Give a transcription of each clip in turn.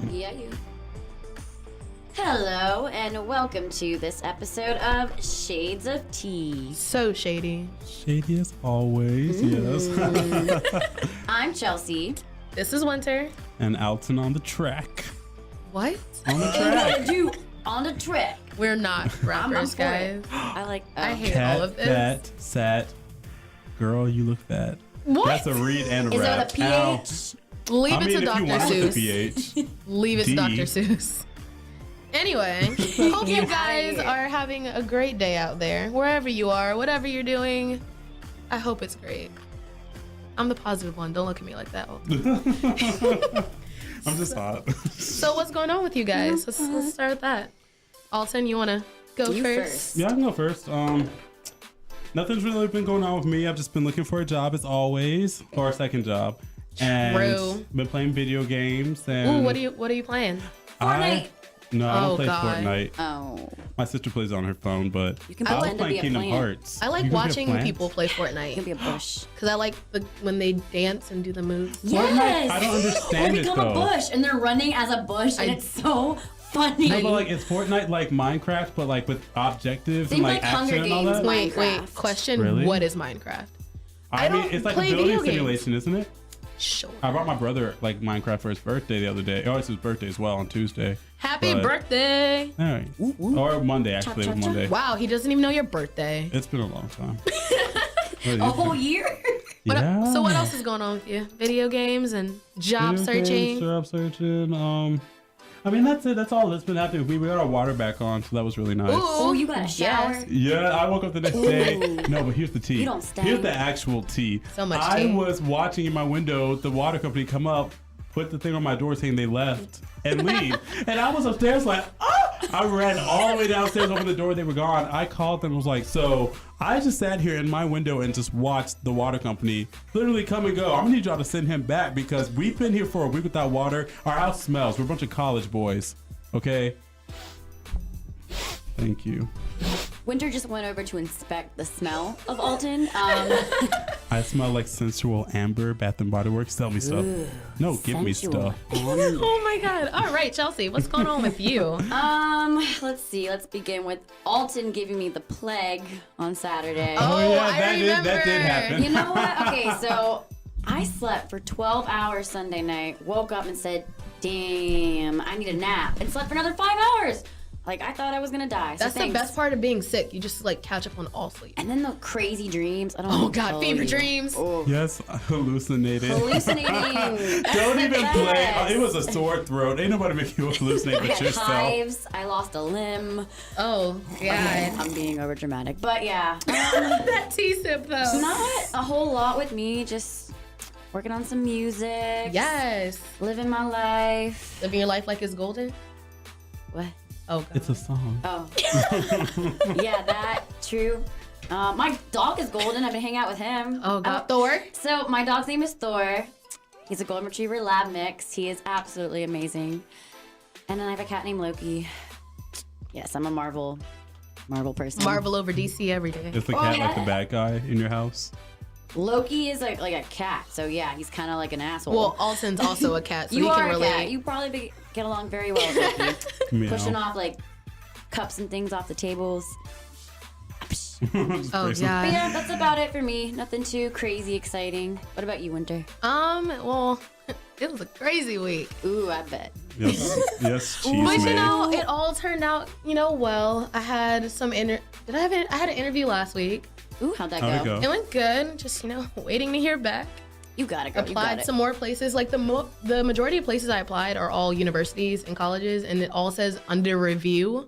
Yeah, you. Hello, and welcome to this episode of Shades of Tea. So shady. Shady as always, yes. I'm Chelsea. This is Winter. And Alton on the track. What? On the What track. to do on the track? We're not rappers, for guys. it. I hate Cat, all of this. fat, sat. Girl, you look fat. What? That's a read and a Is rap. that a PH? Leave I it mean, to if Dr. you want Seuss. the PH. Leave it to D. Dr. Seuss. Anyway, hope you Get guys outta here. are having a great day out there. Wherever you are, whatever you're doing, I hope it's great. I'm the positive one. Don't look at me like that. I'm just hot. So what's going on with you guys? Let's start with that. Alton, you want to go You first? first. Yeah, I can go first. Nothing's really been going on with me. I've just been looking for a job as always, or a second job. And True. been playing video games. And Ooh, what are you playing? Fortnite. No, I Oh, don't play God. Fortnite. Oh, My sister plays it on her phone, but You can I was pretend to be playing a Kingdom plant. Hearts. I like You can be a watching plant? people play it can Fortnite be a bush. because I like when they dance and do the moves. Yes. I don't understand Or it, become though. a bush, and they're running as a bush, and it's so funny. No, but like it's Fortnite like Minecraft, but like with objectives Think and like like Hunger action and all Games, that. Wait, Minecraft. question. Really? What is Minecraft? I I mean, don't it's like a play building video games. simulation, isn't it? Sure. I brought my brother like Minecraft for his birthday the other day. Oh, it's his birthday as well on Tuesday. Happy But- birthday. All right. Or Monday, actually. Chop, chop, Monday. Wow, he doesn't even know your birthday. It's been a long time. A whole year. So what else is going on with you? Video games and job Video searching. games, job searching. I mean, that's it. That's all that's been happening. We got our water back on, so that was really nice. Oh, you got a shower. Yes. Yeah, I woke up the next day. No, but here's the tea. You don't stink. Here's the actual tea. So much I tea. was watching in my window the water company come up, put the thing on my door saying they left and leave. And I was upstairs like, ah! I ran all the way downstairs, opened the door, they were gone. I called them and was like, so I just sat here in my window and just watched the water company literally come and go. I'm gonna need y'all to send him back because we've been here for a week without water. Our house smells. We're a bunch of college boys. Okay? Thank you. Winter just went over to inspect the smell of Alton. I smell like sensual amber, Bath and Body Works. Sell me stuff. No, give me sensual. stuff. Oh my God. All right, Chelsea, what's going on with you? Let's see. Let's begin with Alton giving me the plague on Saturday. Oh, yeah, I that remember. did happen. You know what? Okay, so I slept for 12 hours Sunday night, woke up and said, damn, I need a nap, and slept for another 5 hours. Like, I thought I was gonna die. So That's the thanks. best part of being sick. You just like catch up on all sleep. And then the crazy dreams. I don't Oh know what to God, tell fever you. dreams. Oh. Yes, hallucinated. Hallucinating. Don't even play. Yes. It was a sore throat. Ain't nobody make you hallucinate I but had yourself. hives. I lost a limb. Oh God. I'm being over dramatic, but yeah, That T-sip though. not a whole lot with me. Just working on some music. Yes. Living my life. Living your life like it's golden. What? Oh God. It's a song. Oh. Yeah, that true. My dog is golden. I've been hanging out with him. Oh God. Thor. So my dog's name is Thor. He's a golden retriever lab mix. He is absolutely amazing. And then I have a cat named Loki. Yes, I'm a Marvel person. Marvel over DC every day. Is the cat like the bad guy in your house? Loki is like a cat, so yeah, he's kind of like an asshole. Well, Alton's also a cat, so you he are can a relate. cat. You probably get along very well with Loki. Meow. Pushing off like cups and things off the tables. Just Oh brace him. God. But yeah, that's about it for me. Nothing too crazy exciting. What about you, Winter? Well, it was a crazy week. Ooh, I bet. Yes, yes, cheese But you man. know, it all turned out, well. I had some I had an interview last week. Ooh, how'd that How'd it go? go? It went good. Just, waiting to hear back. You gotta go. You got Applied it. some more places. Like the majority of places I applied are all universities and colleges, and it all says under review.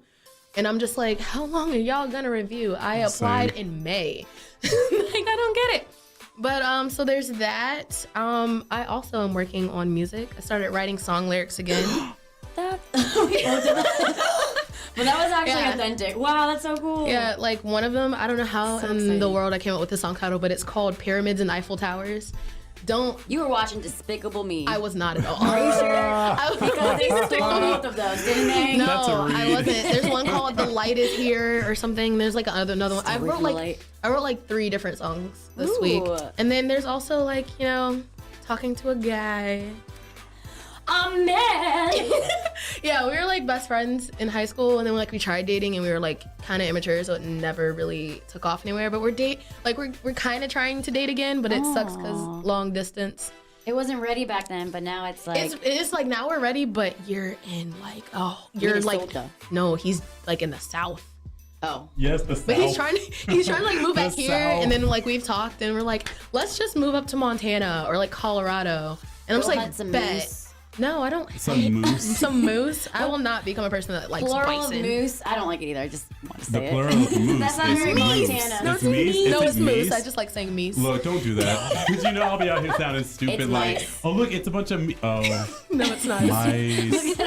And I'm just like, how long are y'all gonna review? I applied in May. Like, I don't get it. But so there's that. I also am working on music. I started writing song lyrics again. That. But that was actually Yeah. authentic. Wow, that's so cool. Yeah, like one of them, I don't know how So in exciting. the world I came up with the song title, but it's called Pyramids and Eiffel Towers. Don't. You were watching Despicable Me. I was not at all. Are you sure? I was Because they stole both of those, didn't they? No, That's a I read. wasn't. There's one called "The Light Is Here" or something. There's like another one. I Still wrote with the like light. I wrote like 3 different songs this Ooh. week, and then there's also like talking to a guy. I'm mad. Yeah, we were like best friends in high school, and then like we tried dating, and we were like kind of immature, so it never really took off anywhere. But we're kind of trying to date again, but it sucks because long distance. It wasn't ready back then, but now it's like It's like now we're ready, but you're in like you're like Minnesota. no, he's like in the South. oh. Yes, the South. But he's trying to like move back The here, South. and then like we've talked, and we're like, let's just move up to Montana or like Colorado. And I'm Go just hunt like, some bet. moose. No, I don't. Some moose. Some moose. I will not become a person that likes Plural bison. of moose. I don't like it either. I just want to The say plural of moose. That's not is very meese. Montana. No, It's it's meese. No, Is it's it moose. meese? I just like saying meese. Look, don't do that. Because you know I'll be out here sounding stupid It's like, mice. oh look, it's a bunch of oh, No, it's not. mice.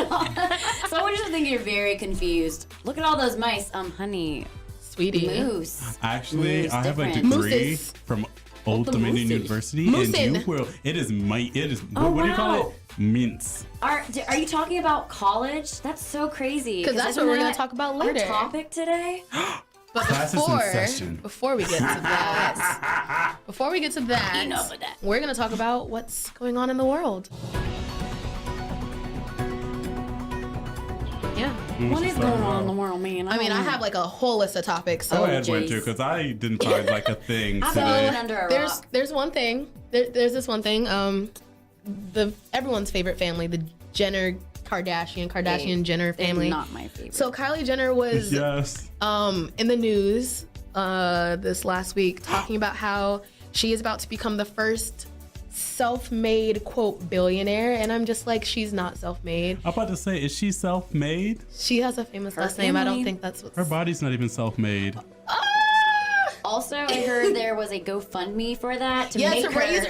Someone just think you're very confused. Look at all those mice. Honey, Sweetie. moose. Actually, Moose, I have a different. degree Mooses. from Old the Dominion mooses. University, and you Moosin. will. It is It is. Oh, what do you call wow. it? Mince. Are you talking about college? That's so crazy. 'Cause that's isn't what we're gonna that talk about our later. topic today? But Classes in session. before we get to that, Enough of that. we're gonna talk about what's going on in the world. Yeah. What is going on in the world, man? I mean, I have like a whole list of topics. Go So ahead, jeez. Winter, because I didn't find like a thing I've been living today. under a there's rock. there's one thing. There's this one thing. The everyone's favorite family, the Kardashian Jenner They're family. not my favorite. So Kylie Jenner was Yes. in the news this last week talking about how she is about to become the first self-made quote billionaire, and I'm just like, she's not self-made. I'm about to say, is she self-made? She has a famous last name. I don't family- think that's what's Her body's not even self-made. Also, I heard there was a GoFundMe for that to yeah, make to raise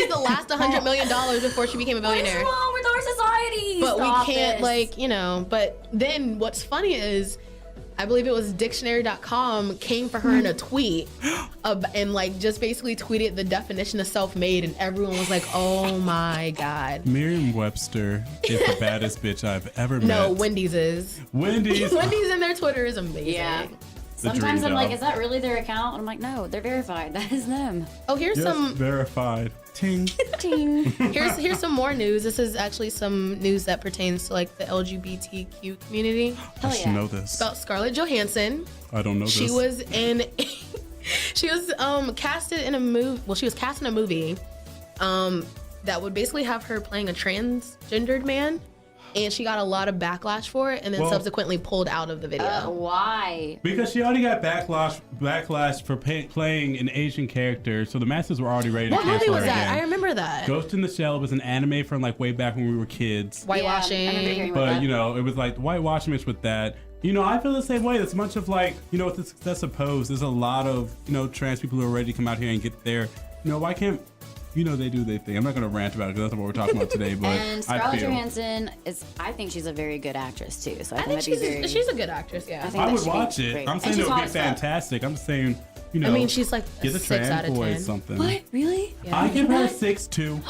the last $100 million before she became a What is billionaire. wrong with our society? But Stop we can't this. but then what's funny is I believe it was dictionary.com came for her in a tweet and like just basically tweeted the definition of self-made, and everyone was like, oh my God. Merriam-Webster is the baddest bitch I've ever met. No, Wendy's is. Wendy's. Wendy's in their Twitter is amazing. Yeah. The Sometimes dream I'm like, job. is that really their account? And I'm like, no, they're verified. That is them. Oh, here's Yes, some verified. Ting. Ting. here's some more news. This is actually some news that pertains to like the LGBTQ community. I Hell should yeah. know this. About Scarlett Johansson. I don't know this. She was in she was casted in a movie. Well, she was cast in a movie that would basically have her playing a transgendered man, and she got a lot of backlash for it, and then Well- subsequently pulled out of the video. Why? Because she already got backlash for playing an Asian character, so the masses were already ready to What movie cancel was her that? I again. remember that. Ghost in the Shell was an anime from like way back when we were kids. Whitewashing. Yeah, I remember hearing about But that. you know, it was like the whitewashing mixed with that. You know, I feel the same way. It's much of like, you know, with the success of Pose, there's a lot of, you know, trans people who are ready to come out here and get there. You know, why can't, you know, they do their thing. I'm not gonna rant about it because that's what we're talking about today. But And I Scarlett feel Johansson I think she's a very good actress too. So I, I think that'd be very. she's a good actress, yeah. I think I that would should be watch it. great. I'm And saying she's it would hot be as fuck. fantastic. I'm just saying, you know, I mean, she's like a get the 6 out trans of boys 10. something. What? Really? Yeah. I give her a 6'2".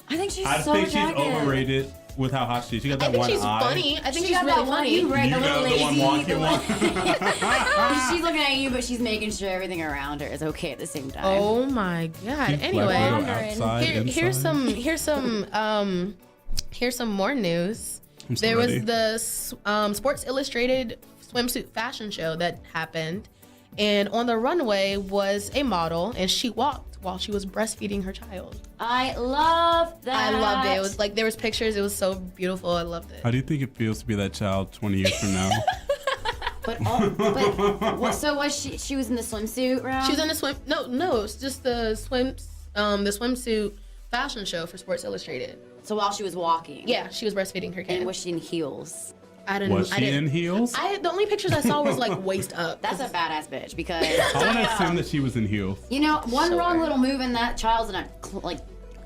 I think she's I so think she's attractive. overrated with how hot she is. She got that I think one she's eye. funny. I think She she's got really that one funny. you right, You the little know, the one lazy. wonky one. She's looking at you, but she's making sure everything around her is okay at the same time. Oh my God. She's Anyway. Black Widow wondering. outside, Here's some more news. I'm so There ready. was the Sports Illustrated swimsuit fashion show that happened, and on the runway was a model, and she walked while she was breastfeeding her child. I love that. I loved it. It was like there was pictures. It was so beautiful. I loved it. How do you think it feels to be that child 20 years from now? So was she was in the swimsuit round? She was in the swim. No, it's just the swimsuit fashion show for Sports Illustrated. So while she was walking. Yeah, she was breastfeeding her kid. And was she in heels? I didn't. Was I she didn't, in heels? the only pictures I saw was like waist up. That's a badass bitch because I want to assume that she was in heels. you know one Sure. wrong little move and that child's gonna like.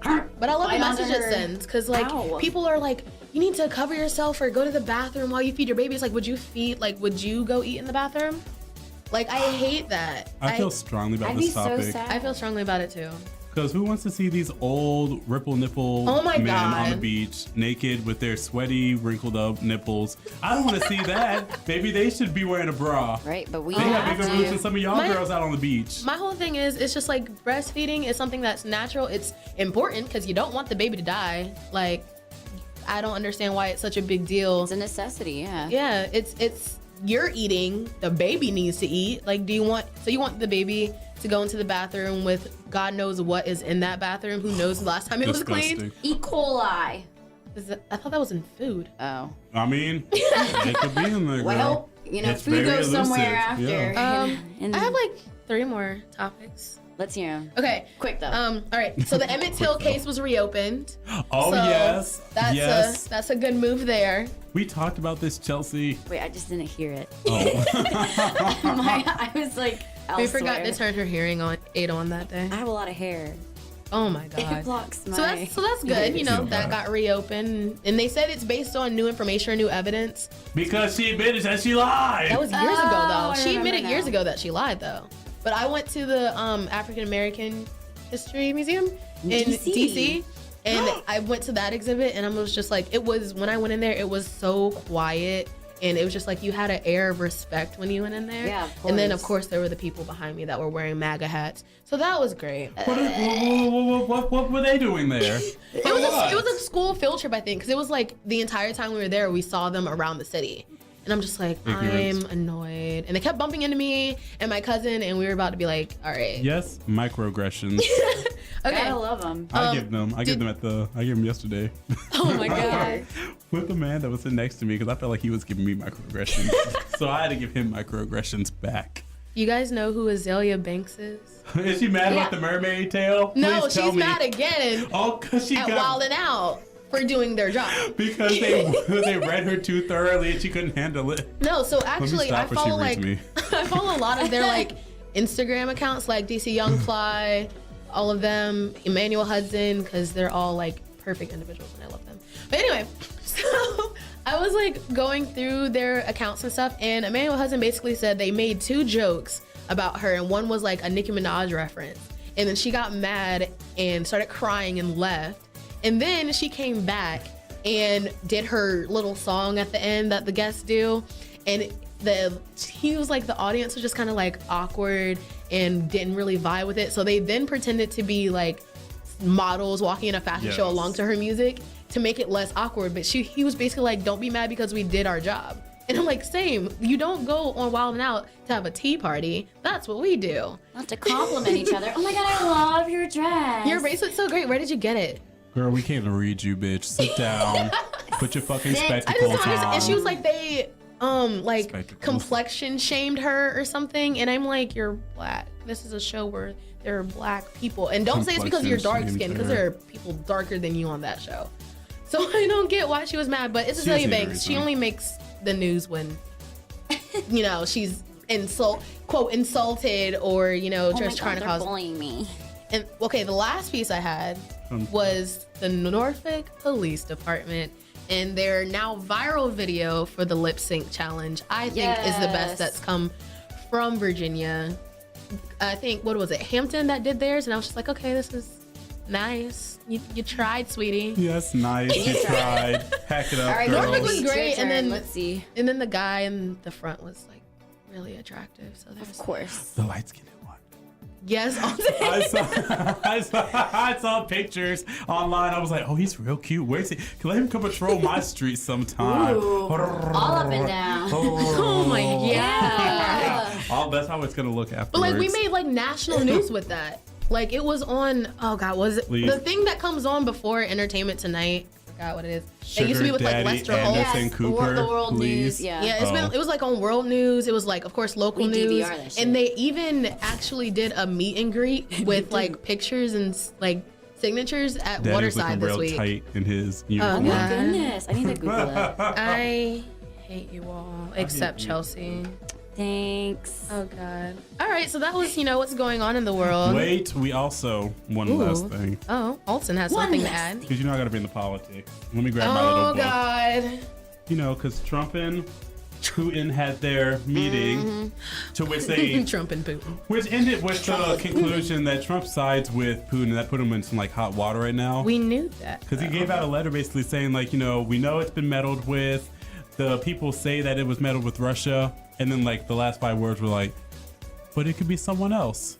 But I love the bite onto message it her. sends, because like Ow. people are like, you need to cover yourself or go to the bathroom while you feed your baby. It's like, would you go eat in the bathroom? Like, I hate that. I feel strongly about I'd be this so topic. sad. I feel strongly about it too. Because who wants to see these old ripple nipple Oh my men on the God. beach naked with their sweaty, wrinkled up nipples? I don't want to see that. Maybe they should be wearing a bra. Right, but we They have have bigger to. boobs than some of y'all My- girls out on the beach. My whole thing is, it's just like breastfeeding is something that's natural. It's important because you don't want the baby to die. Like, I don't understand why it's such a big deal. It's a necessity, yeah. Yeah, it's you're eating, the baby needs to eat. Like, you want the baby to go into the bathroom with God knows what is in that bathroom? Who knows the last time it was cleaned? E. coli. I thought that was in food. Oh. I mean, it could be in there, girl. Well, you know, It's food very goes somewhere elusive, after. yeah. And I have like 3 more topics. let's hear 'em. Okay. Quick though. All right. So the Emmett Till case was reopened. Oh, So yes. Yes. That's a good move there. We talked about this, Chelsea. Wait, I just didn't hear it. Oh. I was like, We forgot elsewhere. to turn her hearing aid on that day. I have a lot of hair. Oh my It god. blocks my. So that's good. You know, Yeah. that got reopened, and they said it's based on new information or new evidence. Because she admitted that she lied. That was years ago, Oh, though. I She remember admitted years now. ago that she lied, though. But I went to the African American History Museum in DC, and I went to that exhibit, and I was just like, when I went in there, it was so quiet, and it was just like you had an air of respect when you went in there. Yeah, of And then of course. course there were the people behind me that were wearing MAGA hats, so that was great. What were they doing there? It was a school field trip, I think, because it was like the entire time we were there, we saw them around the city. And I'm just like, Ignorance. I'm annoyed. And they kept bumping into me and my cousin, and we were about to be like, all right. Yes, microaggressions. Okay. Gotta love them. I give them. I give them yesterday. Oh my God. With the man that was sitting next to me, because I felt like he was giving me microaggressions. So I had to give him microaggressions back. You guys know who Azalea Banks is? Is she mad about the mermaid tail? No, Please tell she's me. mad again Oh, because she at got Wild 'N Out for doing their job. because they read her too thoroughly and she couldn't handle it. No, so actually I stop when she follow reads like me. I follow a lot of their like Instagram accounts, like DC Young Fly, all of them, Emmanuel Hudson, because they're all like perfect individuals and I love them. But anyway, so I was like going through their accounts and stuff, and Emmanuel Hudson basically said they made 2 jokes about her, and one was like a Nicki Minaj reference, and then she got mad and started crying and left, and then she came back and did her little song at the end that the guests do, and he was like, the audience was just kind of like awkward and didn't really vibe with it, so they then pretended to be like models walking in a fashion show Yes. along to her music to make it less awkward, but he was basically like, don't be mad because we did our job. And I'm like, same, you don't go on Wild 'N Out to have a tea party. That's what we do. Not to compliment each other. Oh my god, I love your dress. Your bracelet's so great. Where did you get it? Girl, we can't read you, bitch. Sit down. Put your fucking Sit. I just spectacles don't understand. on. And she was like, they like Spectacles. complexion shamed her or something, and I'm like, you're black. This is a show where there are black people, and don't say it's because you're dark Complexion skinned, shamed because her. there are people darker than you on that show. So I don't get why she was mad, but it's Azalea She has Banks. She reason. only makes the news when, you know, she's quote insulted, or you know, Oh my just god, trying to they're cause. bullying me. And okay, the last piece I had was the Norfolk Police Department and their now viral video for the lip sync challenge. I think is the best Yes. that's come from Virginia. I think, what was it, Hampton that did theirs, and I was just like, okay, this is nice. You tried, sweetie. Yes, nice. You tried. Hack it up, All right, girls. Norfolk was Your great, and turn. then- let's see. And then the guy in the front was like really attractive. So there's Of course. The light skinned one. yes, I saw pictures online. I was like, oh, he's real cute. Where's he? Can let him come patrol my street sometime. Ooh, all up and down. oh my god. Yeah. Oh, that's how it's gonna look afterwards. But like we made like national news with that. Like it was on, oh god, was it Please. the thing that comes on before Entertainment Tonight? I forgot what it is. It used to be with Daddy like Lester Anderson Holt. Yes, Cooper, the world please. news. Yeah. Yeah, it's been, it was like on World News. It was like, of course, local We news. DVR that shit. And they even actually did a meet and greet with like pictures and like signatures at Daddy was Waterside looking this real week. tight in his Oh uniform. my God. goodness. I need to Google it. I hate you all, except you. Chelsea. Thanks. Oh god. All right, so that was, you know, what's going on in the world. Wait, we also one Ooh. last thing. Oh, Alton has One something to last add. Because you know I gotta be in the politics. Let me grab my little Oh book. god. You know, because Trump and Putin had their meeting, to which they Trump and Putin. which ended with the conclusion that Trump sides with Putin, and that put him in some like hot water right now. We knew that. Because he gave out a letter basically saying, like, you know, we know it's been meddled with. The people say that it was meddled with Russia. And then, like, the last 5 words were like, but it could be someone else.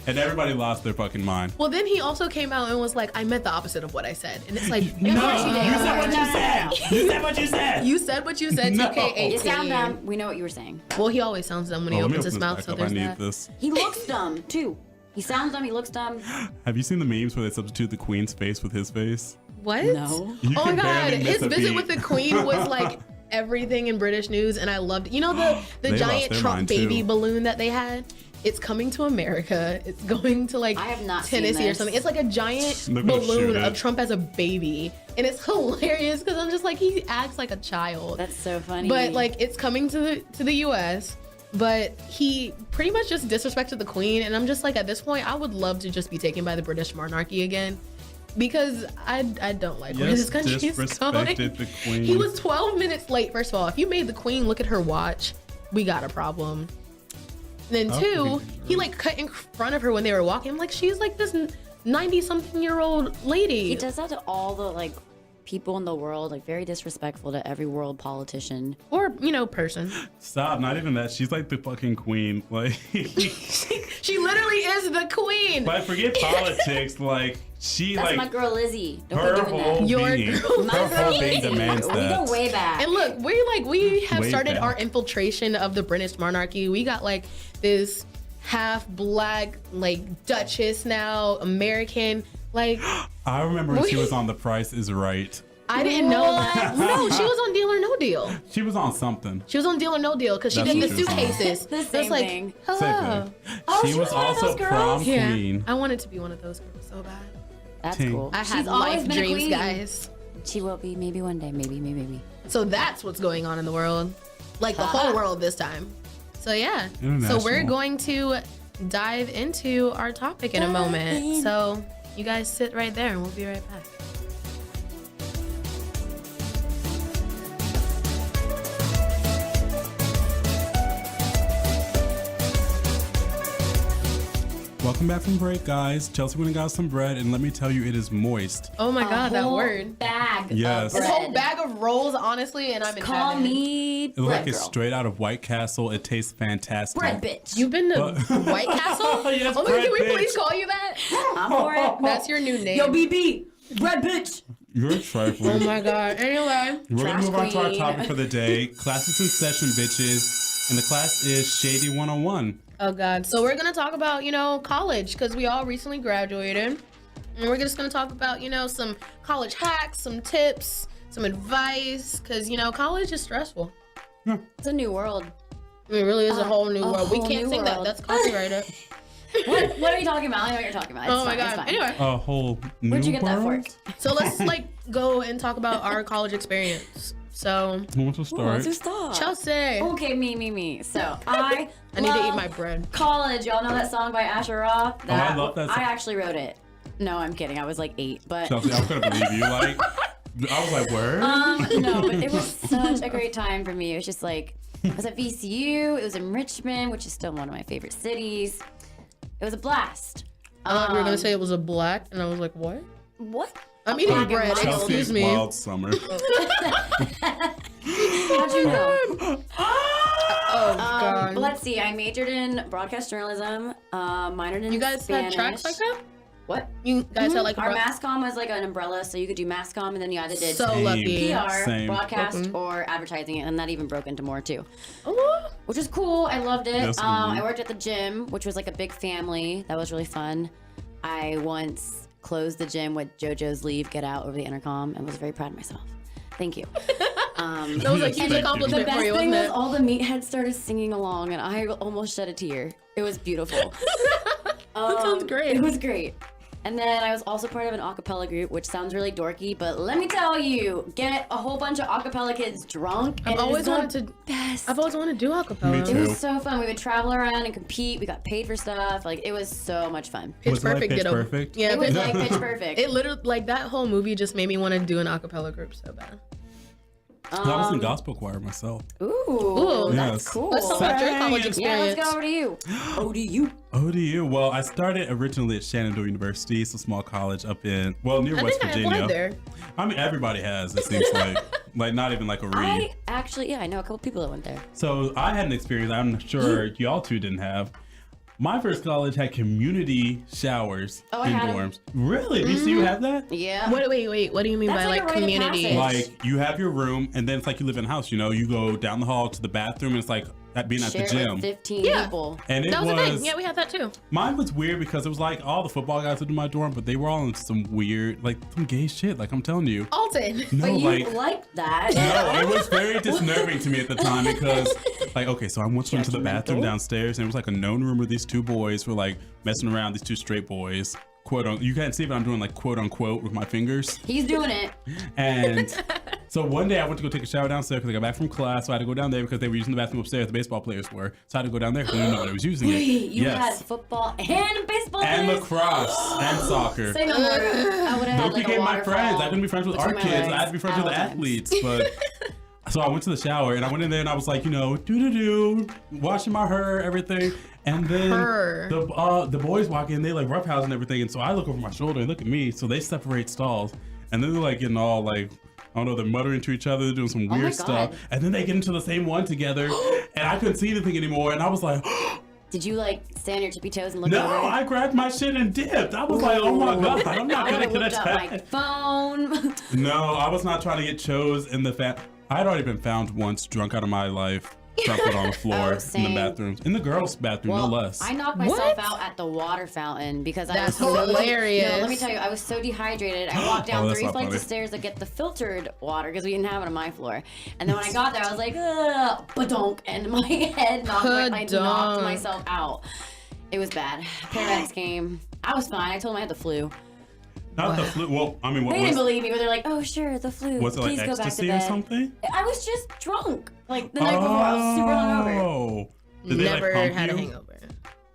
And everybody lost their fucking mind. Well, then he also came out and was like, I meant the opposite of what I said. And it's like, No, of course you you did. said what you said. You said what you said. You said what you said, No. 2K18. You sound dumb. We know what you were saying. Well, he always sounds dumb when he Oh, let me opens his open mouth, this so back up. there's I need that. this. He looks dumb too. He sounds dumb. He looks dumb. Have you seen the memes where they substitute the queen's face with his face? What? No. You Oh my can god, barely miss his a visit beat. with the queen was like everything in British news, and I loved it. You know the They lost giant their Trump mind, baby too. balloon that they had? It's coming to America. It's going to like I have not seen Tennessee or this. something. It's like a giant They're gonna shoot balloon it. of Trump as a baby, and it's hilarious because I'm just like he acts like a child. That's so funny. But like it's coming to the U.S. But he pretty much just disrespected the queen, and I'm just like, at this point, I would love to just be taken by the British monarchy again, because I don't like where Yes, this country is going. disrespected the queen. He was 12 minutes late. First of all, if you made the queen look at her watch, we got a problem. And then two, he like cut in front of her when they were walking. I'm like, she's like this 90-something-year-old lady. he does that to all the like people in the world, like very disrespectful to every world politician. Or person. Stop, not even that. She's like the fucking queen. Like, She literally is the queen. but forget politics. Like, she That's like my girl Lizzie. Don't her be doing whole that. Your being, girl her whole being Lizzie. demands We that. go way back. And look, we have Way started back. our infiltration of the British monarchy. We got like this half black like Duchess now, American. Like I remember when she was on The Price is Right. I didn't know that. No, she was on Deal or No Deal. She was on something. She was on Deal or No Deal because she That's did the what she was on. suitcases. The It was same like, thing. hello. Same thing. Oh, she she was was one of also those girls? prom Yeah, queen. I wanted to be one of those girls so bad. That's Ting. cool. I had She's always life been a dreams, queen. guys. She will be maybe one day, maybe. So that's what's going on in the world, like the whole world this time. So yeah, so we're International. going to dive into our topic in a moment. in. So you guys sit right there, and we'll be right back. Welcome back from break, guys. Chelsea went and got some bread, and let me tell you, it is moist. Oh my A God, that whole word! Bag. Yes. Of This bread. whole bag of rolls, honestly, and I'm in Call heaven. me It looks bread like it's girl. straight out of White Castle. It tastes fantastic. Bread bitch. You've been to White Castle? Yes, Oh my God, bread can we bitch. please call you that? I'm for it. That's your new name. Yo, BB. Bread bitch. You're Oh trifling. my God. Anyway, We're going Trash to move on to our queen. topic for the day. Class is in session, bitches. And the class is Shady 101. oh God. So we're gonna talk about college because we all recently graduated, and we're just gonna talk about some college hacks, some tips, some advice because college is stressful. It's a new world. I mean, it really is a whole new world. We whole can't new sing that. world. That's copyrighted. What are you talking about? I know what you're talking about. It's Oh my fine, it's God. fine. Anyway, A whole new Where'd you get that world? fork? so let's go and talk about our college experience. So Who wants to start? stop. Chelsea, Okay, me. So I I need to eat love my bread. College. Y'all know that song by Asher Roth? I love that song. I actually wrote it. No, I'm kidding. I was like 8, but Chelsea, I couldn't believe you. Like, I was like, where? no, but it was such a great time for me. It was just like I was at VCU. It was in Richmond, which is still one of my favorite cities. It was a blast. I thought you were gonna say it was a black, and I was like, what? What? I'm eating black and bread. mild. Excuse Chelsea's me. Wild Summer. How'd you know? Oh God. But let's see. I majored in broadcast journalism. Minored in You guys Spanish. had tracks like that? What? You guys had like a Our bro- mass comm was like an umbrella, so you could do mass comm, and then you either did So lucky. PR, Same. broadcast, or advertising, and that even broke into more too, Oh, which was cool. I loved it. That's cool. I worked at the gym, which was like a big family. That was really fun. I once closed the gym with JoJo's Leave, Get Out over the intercom, and was very proud of myself. Thank you. that was a huge Thank you. accomplishment The for best you, thing wasn't was it? all the meatheads started singing along, and I almost shed a tear. It was beautiful. That sounds great. It was great. And then I was also part of an a cappella group, which sounds really dorky, but let me tell you, get a whole bunch of a cappella kids drunk. I've and it always is the wanted to. best. I've always wanted to do acapella. Me It too. was so fun. We would travel around and compete. We got paid for stuff. Like, it was so much fun. Pitch Was it like Perfect Pitch did a. Perfect? Yeah, It was Pitch- like Pitch Perfect. it literally like that whole movie just made me want to do an acapella group so bad. I was in gospel choir myself. Ooh, that's Yes. cool. Let's talk about your college Yeah, experience. Yeah, let's go over to you. ODU. ODU. Well, I started originally at Shenandoah University. It's a small college up in, near I West think I Virginia. applied there. I mean, everybody has, it seems like not even like a read. I actually, I know a couple people that went there. So I had an experience I'm sure y'all two didn't have. My first college had community showers Oh, I in had 'em. dorms. Really? You see, you have that? Yeah. Wait. What do you mean That's by like like a rite of community? passage. Like you have your room, and then it's like you live in a house. You know, you go down the hall to the bathroom, and it's like being at Share the it gym. with 15 Yeah. people. And it That was the was thing. Yeah, we had that too. mine was weird because it was like all the football guys lived in my dorm, but they were all in some weird, like some gay shit. Like I'm telling you. Alton. No, But you like liked that. no, it was very disnerving to me at the time because, like, okay, so I once went to the bathroom Judgmental. downstairs and it was like a known room where these two boys were like messing around. These two straight boys, quote unquote. You can't see, but I'm doing like quote unquote with my fingers. He's doing it. And so one day I went to go take a shower downstairs because I got back from class, so I had to go down there because they were using the bathroom upstairs. The baseball players were, so I had to go down there because I didn't know what I was using it. Wait, you Yes. had football and baseball And players? lacrosse and soccer. Say no more. I would have had Those like a became my waterfall friends. I couldn't be friends with between art my kids. I legs had to be friends at with all times. athletes. But so I went to the shower and I went in there and I was like, you know, do washing my hair, everything. And then Her. the boys walk in, they like roughhousing everything. And so I look over my shoulder and look at me. So they separate stalls, and then they're like getting all like, I don't know, they're muttering to each other, they're doing some my weird God. stuff. And then they get into the same one together, and I couldn't see anything anymore. And I was like, Did you like stand on your tippy toes and look no, over? I grabbed my shit and dipped. I was like, oh my God, I'm not I gonna would get have whipped out my attacked. phone. No, I was not trying to get chose in the I had already been found once drunk out of my life, trampled on the floor Oh, in the same. bathrooms, in the girls' bathroom, no less. I knocked myself What? out at the water fountain because I That's was so hilarious. No, let me tell you, I was so dehydrated. I walked down that's 3 not flights funny. of stairs to get the filtered water because we didn't have it on my floor. And then when I got there, I was like, badonk, and my head knocked. I knocked Badonk. myself out. It was bad. Paramedics came. I was fine. I told them I had the flu. Not the flu. Well, I mean, what They didn't was? believe me, but they're like, "Oh, sure, the flu. Was it like Please go back to ecstasy bed." or something? I was just drunk, like the night before. I was super hungover. Oh, did they Never like pump had a you? hangover.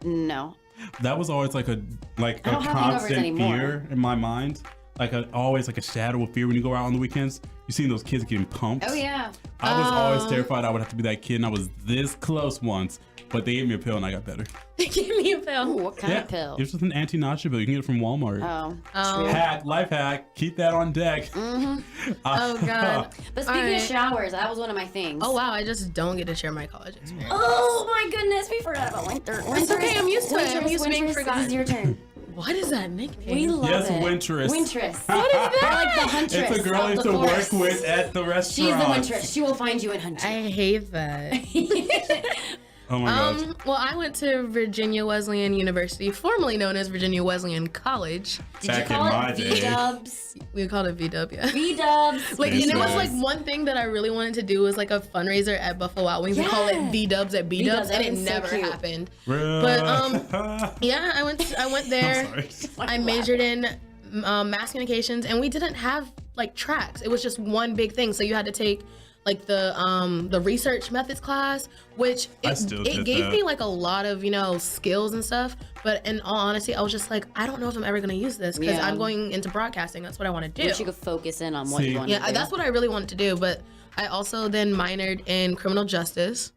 No. That was always like a I don't have hangovers constant anymore. fear in my mind. Like always like a shadow of fear when you go out on the weekends. You seen those kids getting pumped? Oh yeah. I was always terrified I would have to be that kid, and I was this close once, but they gave me a pill and I got better. They gave me a Ooh, pill. what kind of pill? It was just an anti-nausea pill. You can get it from Walmart. Oh. Oh. Hack, life hack. Keep that on deck. Oh God. But speaking Alright. of showers, that was one of my things. Oh wow, I just don't get to share my college experience. Oh my goodness, we forgot about winter. It's okay, I'm used to it. I'm used to being Winter's, forgotten. This is your turn. What is that nickname? We love Yes, it. Wintress. Wintress. What is They're like the huntress. It's a girl I of used the to work forest. with at the restaurant. She's the huntress. She will find you in hunting. I hate that. Oh my god. Well, I went to Virginia Wesleyan University, formerly known as Virginia Wesleyan College. Did Back you in call my it day. V-dubs? We called it VW, yeah. V-dubs. Like, Yes, and it was yes. like one thing that I really wanted to do was like a fundraiser at Buffalo Wild Wings and call it Yeah. V-Dubs at B-Dubs, V-Dubs, and that it was so never cute. happened. But Yeah, I went there. I majored in mass communications, and we didn't have like tracks. It was just one big thing. So you had to take like the research methods class, which I it still did gave that. me like a lot of skills and stuff. But in all honesty, I was just like, I don't know if I'm ever gonna use this because Yeah. I'm going into broadcasting. That's what I want to do. Wish you could focus in on what See. you want to Yeah, do. that's what I really wanted to do. But I also then minored in criminal justice.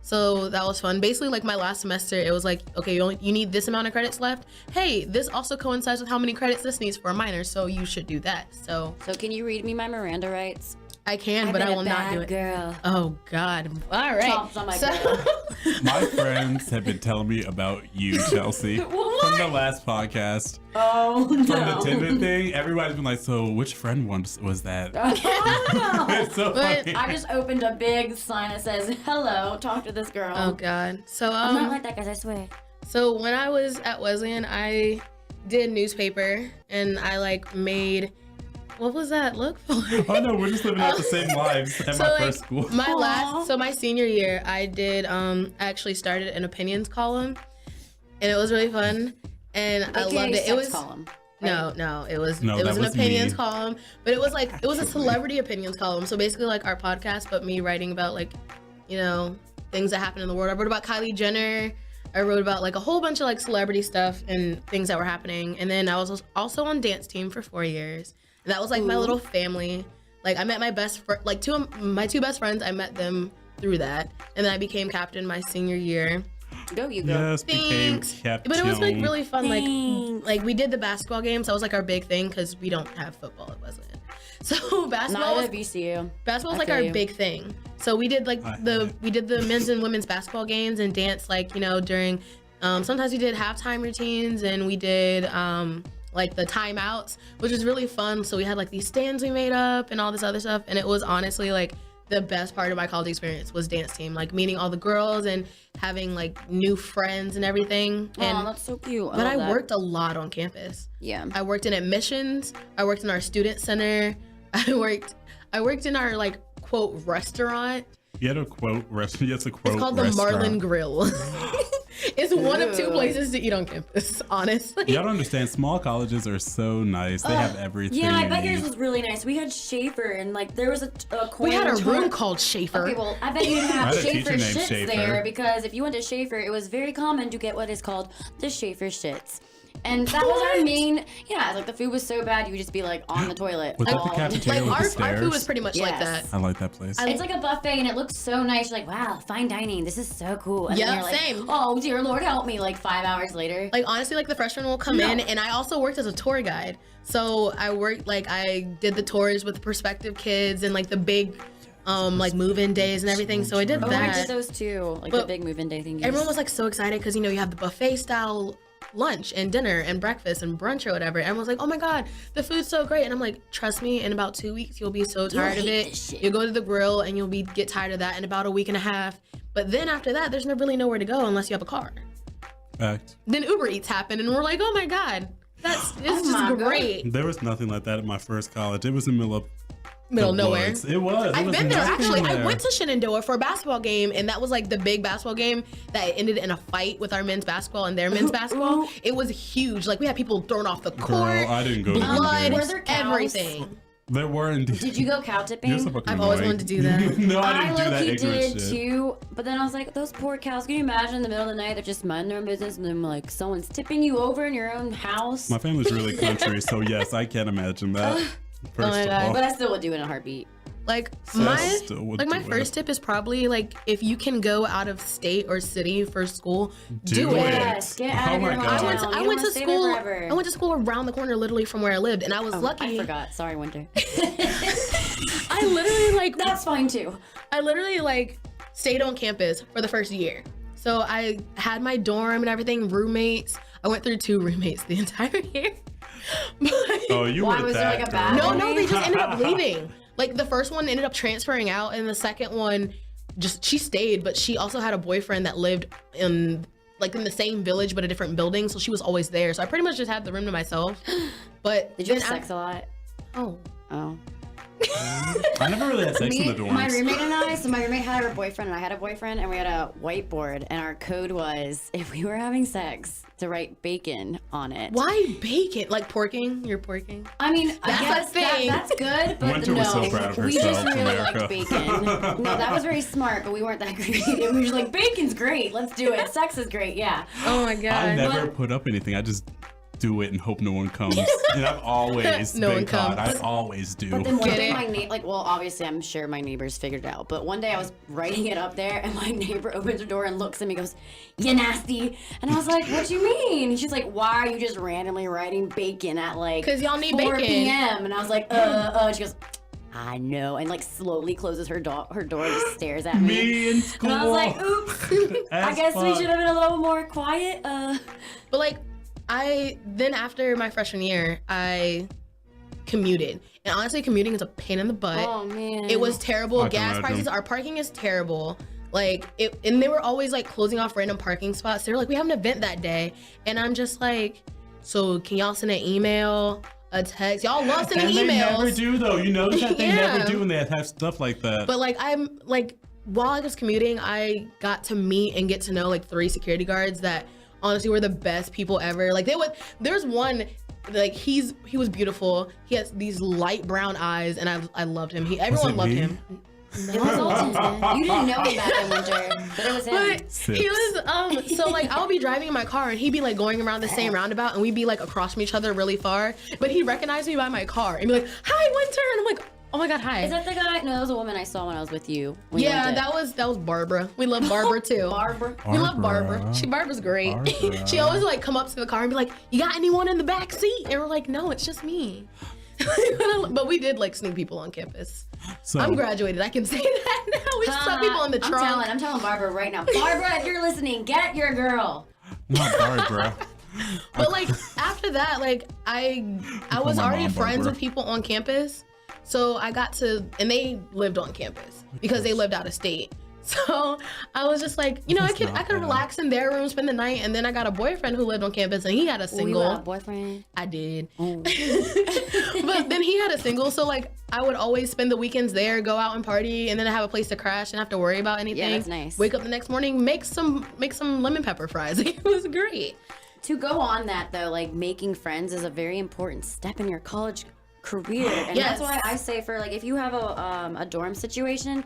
So that was fun. Basically, like my last semester, it was like, okay, you need this amount of credits left. Hey, this also coincides with how many credits this needs for a minor, so you should do that. So So can you read me my Miranda rights? I can, I've but been I a will not bad do it. girl. Oh God! All right. Chomps on my So, my friends have been telling me about you, Chelsea, from the last podcast. Oh From the Tinder thing, everybody's been like, so which friend was that? It's so But funny. I just opened a big sign that says, "Hello, talk to this girl." oh God. So I'm not like that, guys. I swear. So when I was at Wesleyan, I did newspaper, and I like made. What was that look for? Oh no, we're just living out the same lives at my first school. My senior year, I did actually started an opinions column, and it was really fun, and I AKA loved it. It sex was column. no, it was No, it was that an was opinions me. column, but it was like it was a celebrity opinions column. So basically, like our podcast, but me writing about like, things that happen in the world. I wrote about Kylie Jenner. I wrote about like a whole bunch of like celebrity stuff and things that were happening. And then I was also on dance team for 4 years. And that was like my little family. Like I met my my two best friends. I met them through that, and then I became captain my senior year. Go, you go. Yes, became Thanks. captain. But it was like really fun. Thanks. Like we did the basketball games. That was like our big thing because we don't have football at Wesleyan. So basketball Not was at VCU. Basketball's I like feel our you. big thing. So we did like the men's and women's basketball games and dance like during Sometimes we did halftime routines, and we did like the timeouts, which was really fun. So we had like these stands we made up and all this other stuff, and it was honestly like the best part of my college experience was dance team, like meeting all the girls and having like new friends and everything. Oh, that's so cute. But I worked a lot on campus. Yeah. I worked in admissions. I worked in our student center. I worked in our like quote restaurant. You had a quote restaurant. Yes, a quote. It's called the Marlin Grill. It's one of 2 places to eat on campus, honestly. You don't understand. Small colleges are so nice. They have everything. Yeah, I you bet need. yours was really nice. We had Schaefer, and like there was a We had a corner room called Schaefer. Okay, well, I bet you didn't I have had a teacher Schaefer named shits Schaefer. there, because if you went to Schaefer, it was very common to get what is called the Schaefer shits. And that was our main, like the food was so bad, you would just be like on the toilet. Was that the all cafeteria Like with the our stairs? food was pretty much like Yes. that. I like that place. It's like a buffet and it looks so nice. You're like, wow, fine dining. This is so cool. And Yeah, then you're like, same. oh, dear Lord, help me, like 5 hours later. Like honestly, like the freshmen will come in, and I also worked as a tour guide. So I did the tours with prospective kids and like the big like move-in days and everything. So I did I that. did those too, like But the big move-in day thing. Everyone was like so excited because you have the buffet style lunch and dinner and breakfast and brunch or whatever. Everyone's like, oh my god, the food's so great. And I'm like, trust me, in about 2 weeks you'll be so tired of hate this it. shit. You'll go to the grill and you'll get tired of that in about a week and a half. But then after that, there's really nowhere to go unless you have a car. Fact. Then Uber Eats happened and we're like, oh my god, it's my just God. great. There was nothing like that at my first college. It was in the middle of Middle the nowhere. woods. It was. I've was been there nothing actually. I there. went to Shenandoah for a basketball game, and that was like the big basketball game that ended in a fight with our men's basketball and their men's basketball. It was huge. Like we had people thrown off the court, I didn't go to them blood, Were games. there cows? everything. There were indeed. Did you go cow tipping? You're so fucking I've always annoying. wanted to do that. No, I I didn't do that low-key ignorant did shit. too, but then I was like, those poor cows. Can you imagine in the middle of the night they're just minding their own business and then like someone's tipping you over in your own house? My family's really country, so yes, I can imagine that. First my of God. all, But I still would do it in a heartbeat. Like So my I still would my do first it. tip is probably like if you can go out of state or city for school, do Do it. it. Yes, get out Oh of your my hometown. God. I You went don't to wanna stay there school. forever. I went to school around the corner, literally from where I lived, and I was lucky. I forgot. Sorry, Winter. I literally like That's fine too. I literally like stayed on campus for the first year. So I had my dorm and everything, roommates. I went through 2 roommates the entire year. But Oh, you Why, were was there, that like, a girl. bad no, they just ended up leaving. Like the first one ended up transferring out, and the second one she stayed, but she also had a boyfriend that lived in the same village but a different building, so she was always there. So I pretty much just had the room to myself. But Did you have then sex a lot? Oh. Oh. I never really had sex in the dorms. My roommate and I, so my roommate had her boyfriend and I had a boyfriend, and we had a whiteboard, and our code was if we were having sex to write bacon on it. Why bacon? Like porking? You're porking? I mean, I That's a guess thing. that's good, but Winter no, was so proud of we just herself, really America. liked bacon. No, that was very smart, but we weren't that creative. We were just like, bacon's great, let's do it. Sex is great, yeah. Oh my I god. never put up anything. I just do it and hope no one comes. And I've always No been one caught. comes. I always do. But then one Get day it? my neighbor, well, obviously I'm sure my neighbors figured it out, but one day I was writing it up there and my neighbor opens the door and looks at me and goes, "You nasty." And I was like, "What do you mean?" And she's like, "Why are you just randomly writing bacon at like 'Cause y'all need 4 bacon. p.m.?" And I was like, and she goes, "I know," and like slowly closes her door and just stares at me. Me in school. And I was like, "Oops, I As guess we fuck. should have been a little more quiet." But like then after my freshman year, I commuted. And honestly, commuting is a pain in the butt. Oh man, It was terrible. I can Gas imagine. prices, our parking is terrible. Like and they were always like closing off random parking spots. They were like, we have an event that day. And I'm just like, so can y'all send an email, a text? Y'all love sending And they never emails. do though. You notice that they Yeah. never do when they have stuff like that. But like I'm like while I was commuting, I got to meet and get to know like 3 security guards that honestly were the best people ever. Like there's one like he was beautiful. He has these light brown eyes and I loved him. Everyone it loved me? him. It was Alton. You didn't know him back in Winter, but it was him. But Sips. he was so like I'll be driving in my car and he'd be like going around the same roundabout and we'd be like across from each other really far. But he recognized me by my car and be like, "Hi, Winter," and I'm like, "Oh my god, hi." Is that the guy? No, that was a woman I saw when I was with you. When you Yeah, went to- that was Barbara. We love Barbara too. Barbara. We love Barbara. Barbara. Barbara's great. Barbara. She always like come up to the car and be like, "You got anyone in the back seat?" And we're like, "No, it's just me." But we did like sneak people on campus. So I'm graduated. I can say that now. We stuck people in the trunk. I'm telling Barbara right now. Barbara, if you're listening, get your girl. Not sorry, bro. But like after that, like I was my already mom, friends Barbara. with people on campus. So I got to, and they lived on campus because they lived out of state. So I was just like, you know, I That's could not bad. relax in their room, spend the night, and then I got a boyfriend who lived on campus, and he had a You single. got a boyfriend? I did, Oh. but then he had a single, so like I would always spend the weekends there, go out and party, and then I have a place to crash and have to worry about anything. that's nice. Wake up the next morning, make some lemon pepper fries. It was great. To go on that though, like making friends is a very important step in your college career, and Yes. that's why I say for like if you have a dorm situation,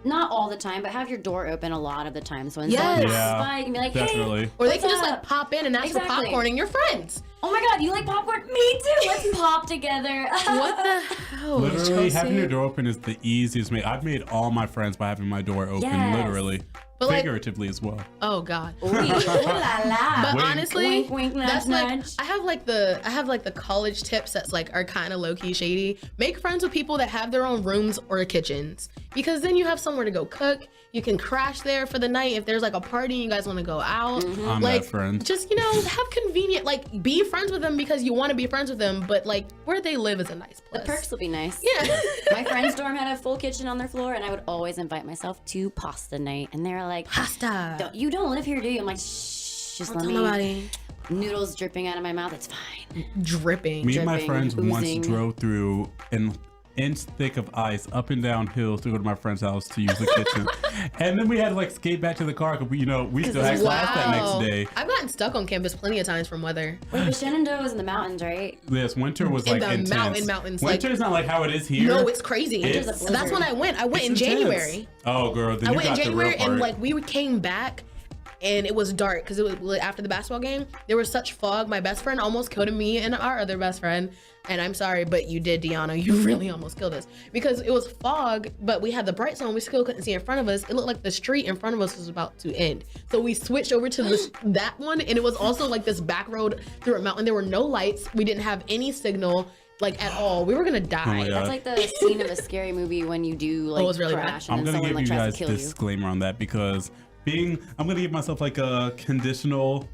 not all the time, but have your door open a lot of the times when Yes. someone passes Yeah, by, you can be like, definitely. hey, Or they what's can just like up? pop in and ask for Exactly. popcorn, and you're friends. Oh my god, you like popcorn? Me too. Let's pop together. What the hell? Literally, Chelsea? having your door open is the easiest way. I've made all my friends by having my door open, Yes. literally. But, like- Figuratively as well. Oh God. Ooh la la. But Wink. honestly, Wink, wink, nudge, that's like nudge. I have like the college tips that's like are kind of low key shady. Make friends with people that have their own rooms or kitchens, because then you have somewhere to go cook. You can crash there for the night if there's like a party and you guys want to go out. I'm Like that friend. just have convenient like be friends with them because you want to be friends with them, but like where they live is a nice The place. perks will be nice. Yeah. My friend's dorm had a full kitchen on their floor, and I would always invite myself to pasta night. And they were like, Pasta. You don't live here, do you? I'm like, shh, just let Tell me. nobody. Noodles dripping out of my mouth. It's fine. Dripping. Me and my dripping, friends oozing. once drove through an inch thick of ice up and down hills to go to my friend's house to use the kitchen. And then we had to like skate back to the car because we still had class that next day. I've gotten stuck on campus plenty of times from weather. Wait, but Shenandoah is in the mountains, right? Yes, winter was In like the intense. mountains, Winter is not like how it is here. No, it's crazy. It's- Winter's a That's when I went. I went in It's intense. January. Oh, girl, then I you went in got the real January part. and like we came back and it was dark because it was like, after the basketball game. There was such fog. My best friend almost killed me and our other best friend. And I'm sorry, but you did, Deanna. You really almost killed us because it was fog, but we had the bright zone. We still couldn't see in front of us. It looked like the street in front of us was about to end. So we switched over to that one, and it was also like this back road through a mountain. There were no lights. We didn't have any signal, like at all. We were gonna die. my God. That's like the scene of a scary movie when you do like it's really crash I'm and then gonna someone give like you tries guys to kill you. disclaimer on that because I'm gonna give myself like a conditional.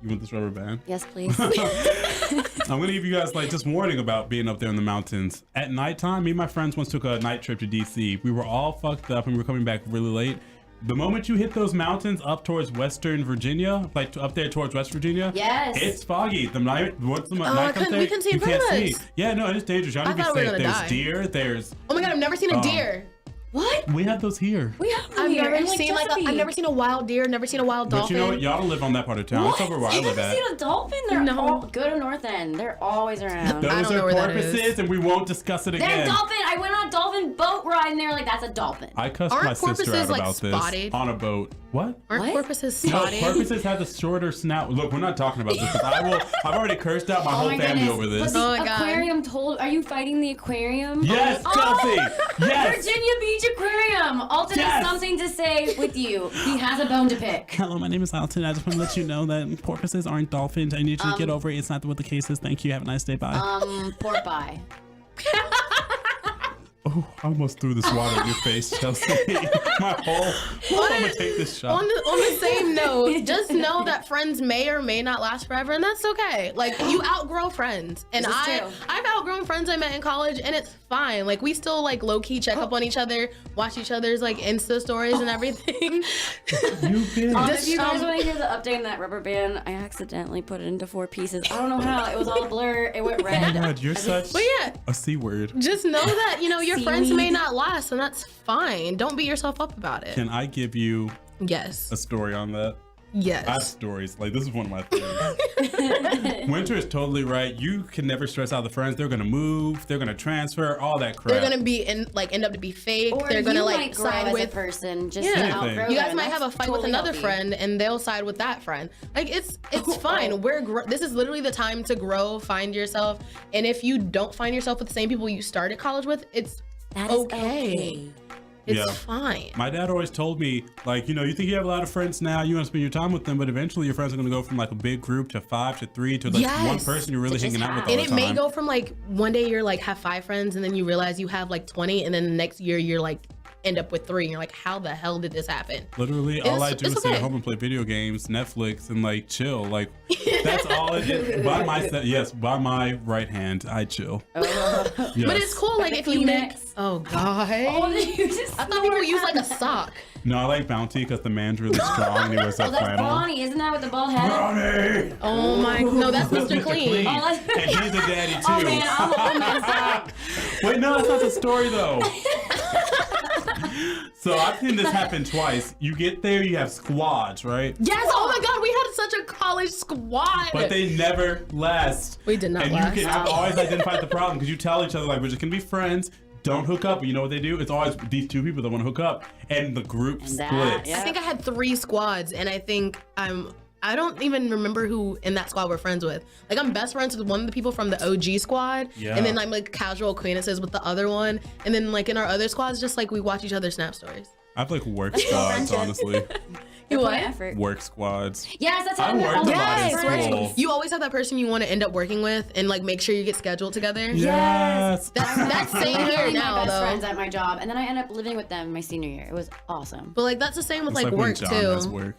You want this rubber band? Yes, please. I'm gonna give you guys like just warning about being up there in the mountains at nighttime. Me and my friends once took a night trip to DC. We were all fucked up and we were coming back really late. The moment you hit those mountains up towards Western Virginia, like up there towards West Virginia, Yes. it's foggy. The night, once the night I comes couldn't- there, we couldn't see in you front can't of see. us. Yeah, no, it's dangerous. Y'all need to be thought we were safe. gonna There's die. deer. There's Oh my God, I've never seen a deer. What? we have those here. We have them I've here. never in, seen like Chesapeake. I've never seen a wild deer, never seen a wild But dolphin. you know what? Y'all don't live on that part of town. It's over where I You've live never at. seen a dolphin? They're No. all go to North End. They're always around. I Those don't know are where that is. porpoises, and we won't discuss it They're again. dolphin. I went on a dolphin boat ride, and they're like, "That's a dolphin." I cussed Aren't my sister porpoises, out like, about spotted? this on a boat. What? Aren't What? porpoises No, spotted? porpoises have a shorter snout. Look, we're not talking about this because I've already cursed out my Oh whole my family goodness. over this. But the Oh my God. aquarium told. Are you fighting the aquarium? Yes, Oh, Chelsea. Yes. Virginia Beach Aquarium. Alton Yes. has something to say with you. He has a bone to pick. Hello, my name is Alton. I just want to let you know that porpoises aren't dolphins. I need you to get over it. It's not what the case is. Thank you. Have a nice day. Bye. Pork pie. Oh, I almost threw this water in your face, Chelsea. My whole. I'm gonna take this shot. On the same note, just know that friends may or may not last forever, and that's okay. Like you outgrow friends, and This is true. I've outgrown friends I met in college, and it's fine. Like we still like low key check up on each other, watch each other's like Insta stories and everything. You've been. If you guys want to hear the update on that rubber band, I accidentally put it into 4 pieces. I don't know how. It was all blur. It went Oh red. my God, you're such But yeah, a C word. just know that your friends Seaweed. may not last, and that's fine. Don't beat yourself up about it. Can I give you Yes, a story on that? I have yes. stories. Like, this is one of my things. Winter is totally right. You can never stress out the friends. They're gonna move. They're gonna transfer. All that crap. They're gonna be end up to be fake. Or They're gonna you like might grow side as with a person. Just Yeah. to Anything. outgrow You that, guys and might have a that's fight with totally another healthy. friend, and they'll side with that friend. Like it's fine. This is literally the time to grow, find yourself, and if you don't find yourself with the same people you started college with, it's That is okay. It's Yeah. fine. My dad always told me, like, you think you have a lot of friends now, you want to spend your time with them, but eventually your friends are going to go from like a big group to 5 to 3 to like one Yes. person you're really To just hanging out with have. all And the it time. may go from like one day you're like have 5 friends, and then you realize you have like 20, and then the next year you're like end up with 3 and you're like, how the hell did this happen? Literally, all I do is it's sit okay. at home and play video games, Netflix, and like chill. Like that's all it is. By my right hand, I chill. Yes. But it's cool, like if you make. Oh god. Oh, you just I thought people use like a sock. No, I like Bounty because the man's really strong and he wears that that's flannel. Bonnie, isn't that with the bald head? Bonnie! Oh my, no, that's Mr. Clean. Oh, that's- And he's a daddy too. Oh man, I'm messed up. Wait, no, that's not the story though. So I've seen this happen twice. You get there, you have squads, right? Yes, oh my god, we had such a college squad. But they never last. We did not and last. I've always identified the problem because you tell each other like we're just gonna be friends. Don't hook up. You know what they do? It's always these 2 people that want to hook up, and the group splits. I think I had 3 squads, and I think I don't even remember who in that squad we're friends with. Like I'm best friends with one of the people from the OG squad, and then I'm like casual acquaintances with the other one, and then like in our other squads, just like we watch each other's Snap stories. I have like work squads, honestly. You what? Effort. Work squads. Yes, that's how I worked a lot in school. You always have that person you want to end up working with, and like make sure you get scheduled together. Yes. That's same here Literally now my best though. friends at my job, and then I ended up living with them my senior year. It was awesome. But like that's the same with It's like when work John too. has work.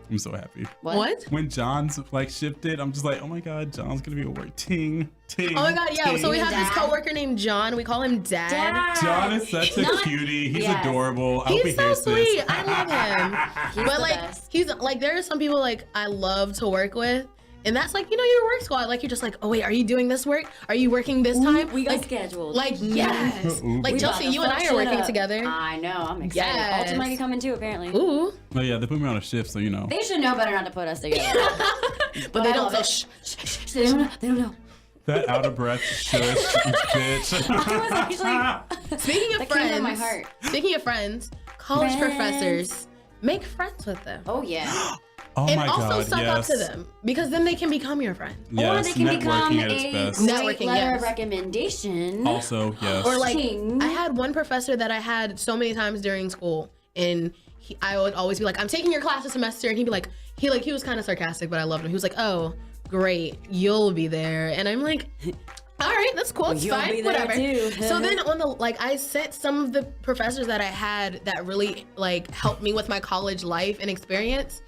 I'm so happy. What? When John's like shifted, I'm just like, oh my god, John's gonna be at work. Ting. Oh my god, yeah. ting. So we have this Dad. coworker named John. We call him Dad. John is such a cutie. He's Yes. adorable. I hope he He's so hears sweet. this. I love him. He's But the like best. he's like there are some people like I love to work with. And that's like, you know, your work squad. Like you're just like, oh wait, are you doing this work? Are you working this time? We got like, scheduled. like yes. Ooh. Like We Chelsea, about to you and fuck I are shit working up. together. I know, I'm excited. Yes. Alton might be coming too, apparently. Ooh. Oh yeah, they put me on a shift, so you know. They should know better not to put us together. But they I don't love say it. shh. Shh, they don't know. They don't know. That out of breath shush, bitch. I was actually. Speaking of That friends, came from my heart. Speaking of friends, college Friends. professors, make friends with them. Oh yeah. Oh And my also god, suck yes. up to them because then they can become your friend. Or Yes, they can become networking at its a best. great Networking, letter yes. of recommendation. Also, yes. Or like Ching. I had one professor that I had so many times during school, and I would always be like, "I'm taking your class this semester," and he'd be like, he was kind of sarcastic, but I loved him. He was like, "Oh, great, you'll be there," and I'm like, "All right, that's cool, it's You'll fine, be there whatever." too. So then on the I sent some of the professors that I had that really like helped me with my college life and experience.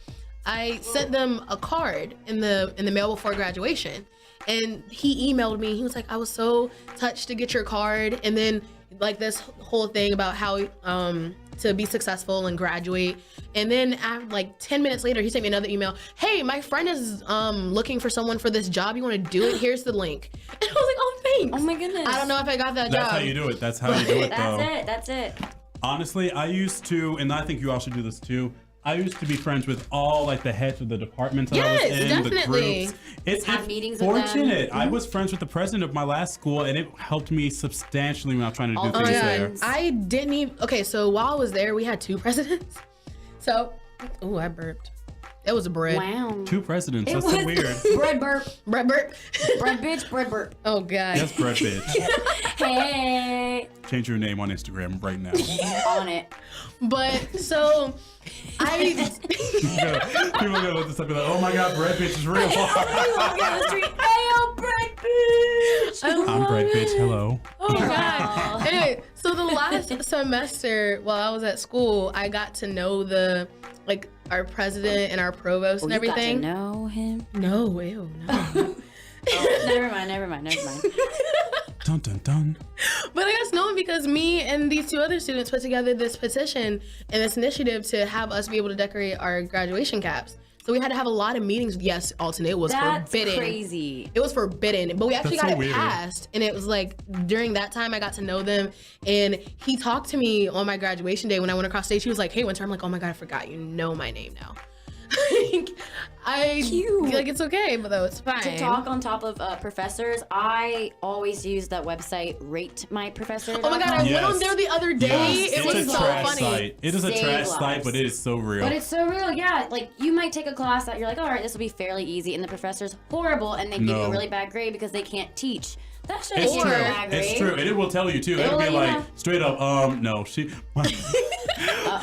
I sent them a card in the mail before graduation, and he emailed me. He was like, "I was so touched to get your card," and then like this whole thing about how to be successful and graduate. And then after, like 10 minutes later, he sent me another email. "Hey, my friend is looking for someone for this job. You want to do it? Here's the link." And I was like, "Oh, thanks." Oh my goodness. I don't know if I got that That's job. how you do it. That's how you do it, though. That's it. Honestly, I used to, and I think you all should do this too. I used to be friends with all like the heads of the departments that I was Yes, in, definitely. the groups. It's Have meetings with them. fortunate. I was friends with the president of my last school, and it helped me substantially when I was trying to do Oh, things yeah. there. I didn't even. Okay, so while I was there, we had 2 presidents. So, ooh, I burped. It was a bread. Wow. 2 presidents. It That's was so weird. bread burp. Bread burp. Bread bitch, bread burp. Oh god. Yes, bread bitch. Hey. Change your name on Instagram right now. On it. But so I People are gonna look this up and be like, "Oh my god, bread bitch is real." Walk down the street. Hey, yo, bread bitch. I'm bread bitch. Hello. oh god. Anyway, so the last semester while I was at school, I got to know our president and our provost and everything. You got to know him. No, ew, no. Oh, never mind. Dun dun dun. But I got to know him because me and these 2 other students put together this petition and this initiative to have us be able to decorate our graduation caps. So we had to have a lot of meetings. Yes, Alton, it was That's forbidden. crazy. It was forbidden, but we actually That's got so it weird. passed. And it was like during that time I got to know them, and he talked to me on my graduation day when I went across stage. He was like, "Hey, Winter." I'm like, "Oh my god, I forgot. You know my name now." Cute. Like it's okay, but though it's fine. To talk on top of professors, I always use that website, Rate My Professor. Oh my god, I went Yes. on there the other day. Yes, It was it's a so trash funny. site. It is a Save trash site, lives. but it is so real. But it's so real, yeah. Like, you might take a class that you're like, all right, this will be fairly easy, and the professor's horrible, and they give you No. a really bad grade because they can't teach. That shouldn't It's give true. you a bad grade. It's true, and it will tell you too. It'll It'll be let you like know. straight up, no, she.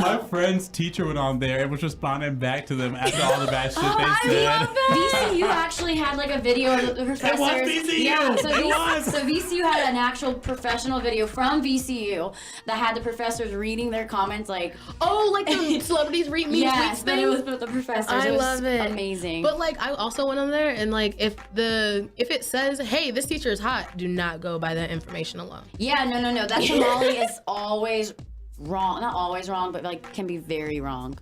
My friend's teacher went on there and was responding back to them after all the bad shit they said. VCU actually had like a video of the professors. It was VCU. Yeah, So VCU had an actual professional video from VCU that had the professors reading their comments like, Oh, like the celebrities read me yes, tweets but thing? it was with the professors. I was love it. Amazing. But like I also went on there and like if it says, hey, this teacher is hot, do not go by that information alone. yeah, no. That tamale is always wrong. Not always wrong, but like can be very wrong.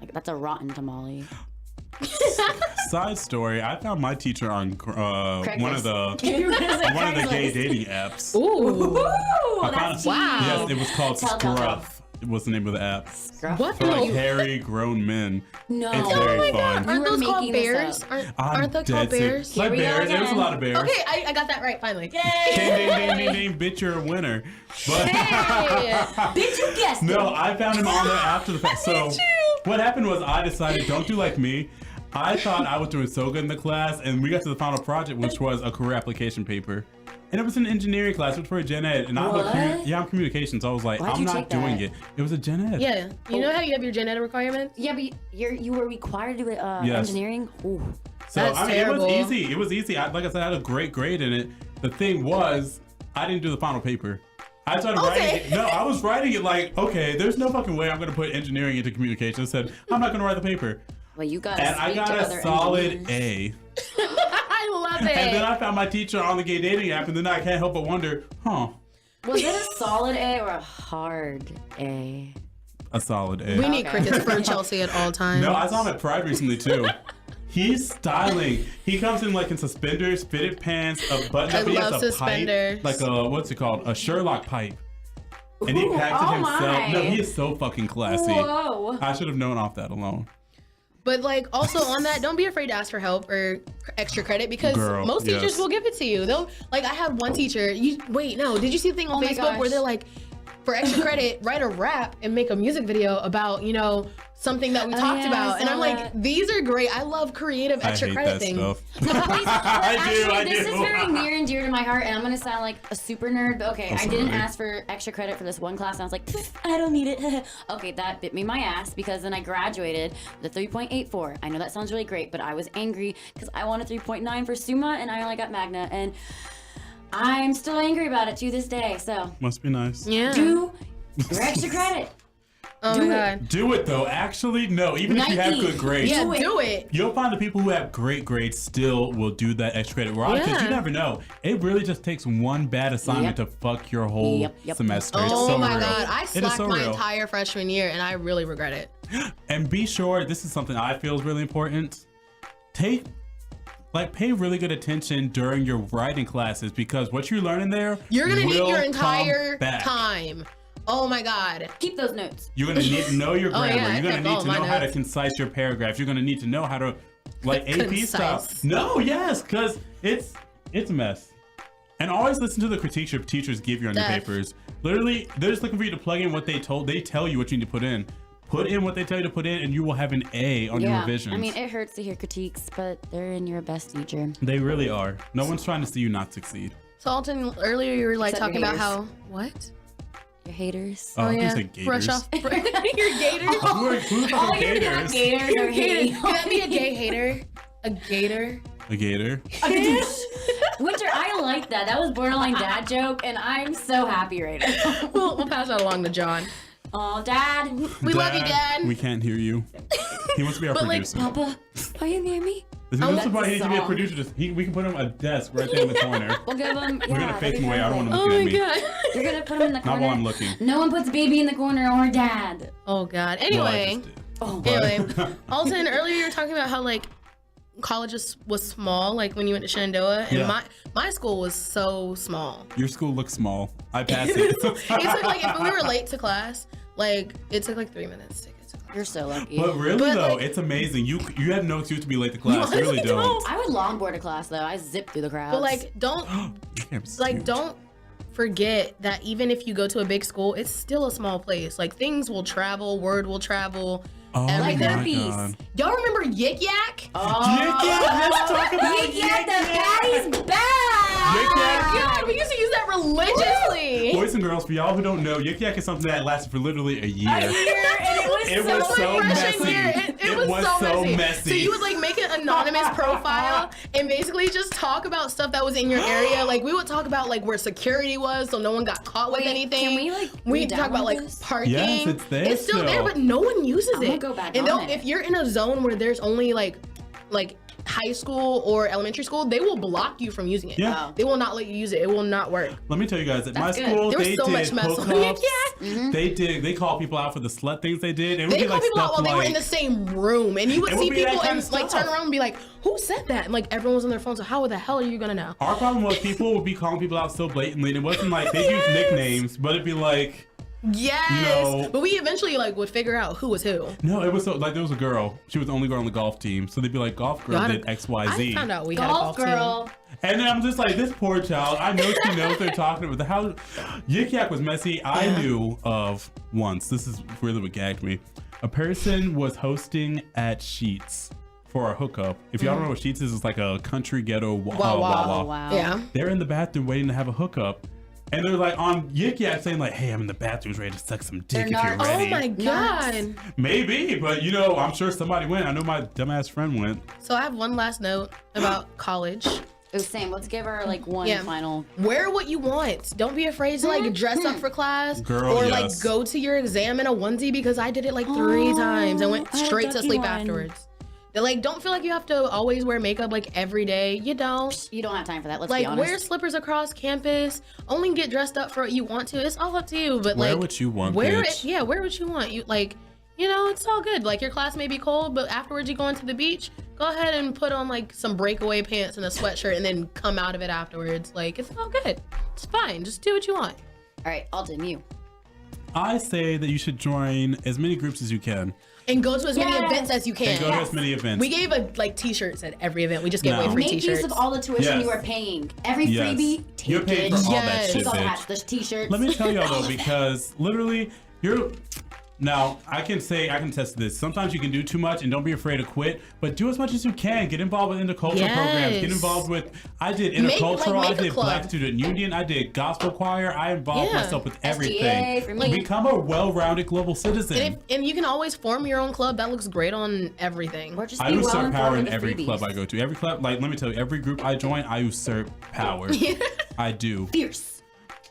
Like that's a rotten tamale. Side story: I found my teacher on one of the Craigslist. gay dating apps. Ooh. Ooh, I that's found- Wow. Yes, it was called Tell. Scruff. Was the name of the app What? for like hairy grown men. No. It's Oh very my fun. You Aren't were those called making this bears? up. Aren't they called dead bears? serious. Like Here we go bears. There was a again. lot of bears. Okay, I got that right finally. Ding, ding, ding, ding, ding, bitch, you're a winner. But Hey. Bitch, you guessed it. no, I found him on there after the fact. So what happened was I decided, don't do like me. I thought I was doing so good in the class, and we got to the final project, which was a career application paper. And it was an engineering class, which was for a gen ed. And I'm I'm communications. So I was like, Why'd I'm you not take doing that? it. It was a gen ed. Yeah, you know how you have your gen ed requirements? Yeah, but you were required to do Yes. engineering. Ooh. So That's I mean, terrible. it was easy. It was easy. Like I said, I had a great grade in it. The thing was, I didn't do the final paper. I started writing it. No, I was writing it like, okay, there's no fucking way I'm going to put engineering into communications. I said, I'm not going to write the paper. Well, you got. And I got a solid A. I love it. And then I found my teacher on the gay dating app, and then I can't help but wonder, Was it a solid A or a hard A? a solid A. we need Okay. crickets for Chelsea at all times. No, I saw him at Pride recently too. He's styling. He comes in like in suspenders, fitted pants, a button I up. He has love a suspenders. pipe, like a what's it called? A Sherlock pipe. And he packed it oh himself. my. No, he is so fucking classy. Whoa. I should have known off that alone. But like also on that, don't be afraid to ask for help or extra credit because Girl, most teachers yes. will give it to you. They'll like I had one teacher. Did you see the thing on Oh my Facebook where gosh. they're like, for extra credit, write a rap and make a music video about something that we talked yeah, about. I And saw I'm like, that. these are great. I love creative I extra hate credit that things. stuff. Actually, this do. is very near and dear to my heart, and I'm gonna sound like a super nerd, but okay, I didn't sorry. ask for extra credit for this one class, and I was like, I don't need it. Okay, that bit me in my ass because then I graduated with a 3.84. I know that sounds really great, but I was angry because I wanted 3.9 for Summa, and I only got Magna, and I'm still angry about it to this day. So Must be nice. Yeah. do your extra credit. Oh do my it. god. Do it though. Actually, no. Even if you have 90. good grades, Yeah, Do it. do it. you'll find the people who have great grades still will do that extra credit. Because Yeah. you never know. It really just takes one bad assignment Yep. to fuck your whole Yep. semester. It's Oh so my real. god. I It is slacked so my real. entire freshman year and I really regret it. And be sure, this is something I feel is really important. Pay really good attention during your writing classes because what you learn in there, You're gonna need will your come entire back. time. Oh my god. Keep those notes. You're gonna need to know your Oh, grammar. yeah, I You're gonna kept need all to my know how to notes. concise your paragraphs. You're gonna need to know how to AP stuff. Concise. No, yes, because it's a mess. And always listen to the critiques your teachers give you on your Def. papers. Literally, they're just looking for you to plug in what they tell you what you need to put in. Put in what they tell you to put in, and you will have an A on your Yeah, revisions. I mean, it hurts to hear critiques, but they're in your best teacher. They really are. No one's trying to see you not succeed. So Alton, earlier you were like Except talking your about how haters. what? Your haters. Oh, yeah. you say gators. Brush off your gator. Who the All fuck you're gators? not gators Your are gator. hating. Can that be a gay hater? A gator? A gator. Winter, I like that. That was borderline dad joke, and I'm so happy right now. We'll pass that along to John. Oh, Dad. We love you, Dad. We can't hear you. He wants to be our But, like, producer. Papa, are you near me? This that's is why a he needs to be a song. producer. We can put him a desk right there in the corner. We'll give him. We're gonna face him away. I don't want him Oh looking my at me. god. You're gonna put him in the Not corner. while I'm looking. No one puts baby in the corner or dad. Oh god. Well, I Anyway. just did. Oh, Anyway. Alton, earlier you were talking about how like college was small, like when you went to Shenandoah, and Yeah. my school was so small. Your school looks small. I passed it. It took like if we were late to class, like it took like 3 minutes to get to class. you're so lucky. But really But, though, like- it's amazing. You have no excuse to be late to class. You really I don't. I would longboard a class though. I zip through the crowds. But like don't Camp's like huge. don't forget that even if you go to a big school, it's still a small place. Like things will travel, word will travel. Oh like my herpes. God. Y'all remember Yik Yak? Yik Yak, let's talk about Yik Yak, the Yak. patty's back. Yik Yak. God, we used to use that religiously. Boys and girls, for y'all who don't know, Yik Yak is something that lasted for literally a year. And it was so Freshman messy. year, it was so messy. So you would like make an anonymous profile and basically just talk about stuff that was in your area. Like we would talk about like where security was, so no one got caught with anything. Can we like we talk about like this? parking. Yes, it's there It's still there, still. but no one uses I'm it. gonna go back and on it. if you're in a zone where there's only like high school or elementary school, they will block you from using it. Yeah. They will not let you use it. It will not work. Let me tell you guys, at my That's good. school, There was they so did much mess on hookups. Yik Yak. They call people out for the slut things they did. It would They be call like people out stuff while they were in like- the same room, and you would It see would be that people kind and of like stuff. turn around and be like, "Who said that?" And like everyone was on their phone, so how the hell are you gonna know? Our problem was people would be calling people out so blatantly, and it wasn't like they used nicknames, but it'd be like, Yes, You know- but we eventually like would figure out who was who. no, it was so like there was a girl. She was the only girl on the golf team, so they'd be like, golf girl did X, Y, I Z. found out we had a Golf golf girl. team. And then I'm just like, this poor child. I know she knows they're talking about how Yik Yak was messy. I knew of once. This is really what gagged me. A person was hosting at Sheets for a hookup. If y'all don't know what Sheets is, it's like a country ghetto Wow. Oh, wow. Yeah. They're in the bathroom waiting to have a hookup. And they're like on Yik Yak saying like, hey, I'm in the bathroom ready to suck some dick if They're you're not- ready. Oh my god. Maybe, but you know, I'm sure somebody went. I know my dumbass friend went. So I have one last note about college. Oh, same. Let's give her like one Yeah. final. Wear what you want. Don't be afraid to like dress up for class Girl, or yes. like go to your exam in a onesie, because I did it like 3 times and went I had a straight to ducky sleep one. afterwards. Like, don't feel like you have to always wear makeup like every day. You don't. You don't have time for that. Let's Like, be honest. wear slippers across campus. Only get dressed up for what you want to. It's all up to you. But Wear like, what you want, Wear bitch. it. Yeah, wear what you want. You like, you know, it's all good. Like your class may be cold, but afterwards you go into the beach. Go ahead and put on like some breakaway pants and a sweatshirt, and then come out of it afterwards. Like, it's all good. It's fine. Just do what you want. All right, Alden, you. I say that you should join as many groups as you can And go to as many Yes. events as you can. and go to as many events. We gave like t-shirts at every event. We just gave No. away free Make t-shirts. use of all the tuition Yes. you are paying. Every Yes. freebie, take You're paying it. for all that Yes. shit, Take all the bitch. hats, there's t-shirts. Let me tell y'all All though, of it. because literally, you're. Now, I can test this. Sometimes you can do too much and don't be afraid to quit, but do as much as you can. Get involved with intercultural programs. Get Yes. involved with, I did Make- intercultural, like, I make a did club. Black Student Union, I did gospel choir. I involved Yeah. myself with SGA everything. for me. Become a well-rounded global citizen. And you can always form your own club. That looks great on everything. Or just I be well usurp informed power of in the every freebies. club I go to. Every club, like, let me tell you, every group I join, I usurp power. I do. Fierce.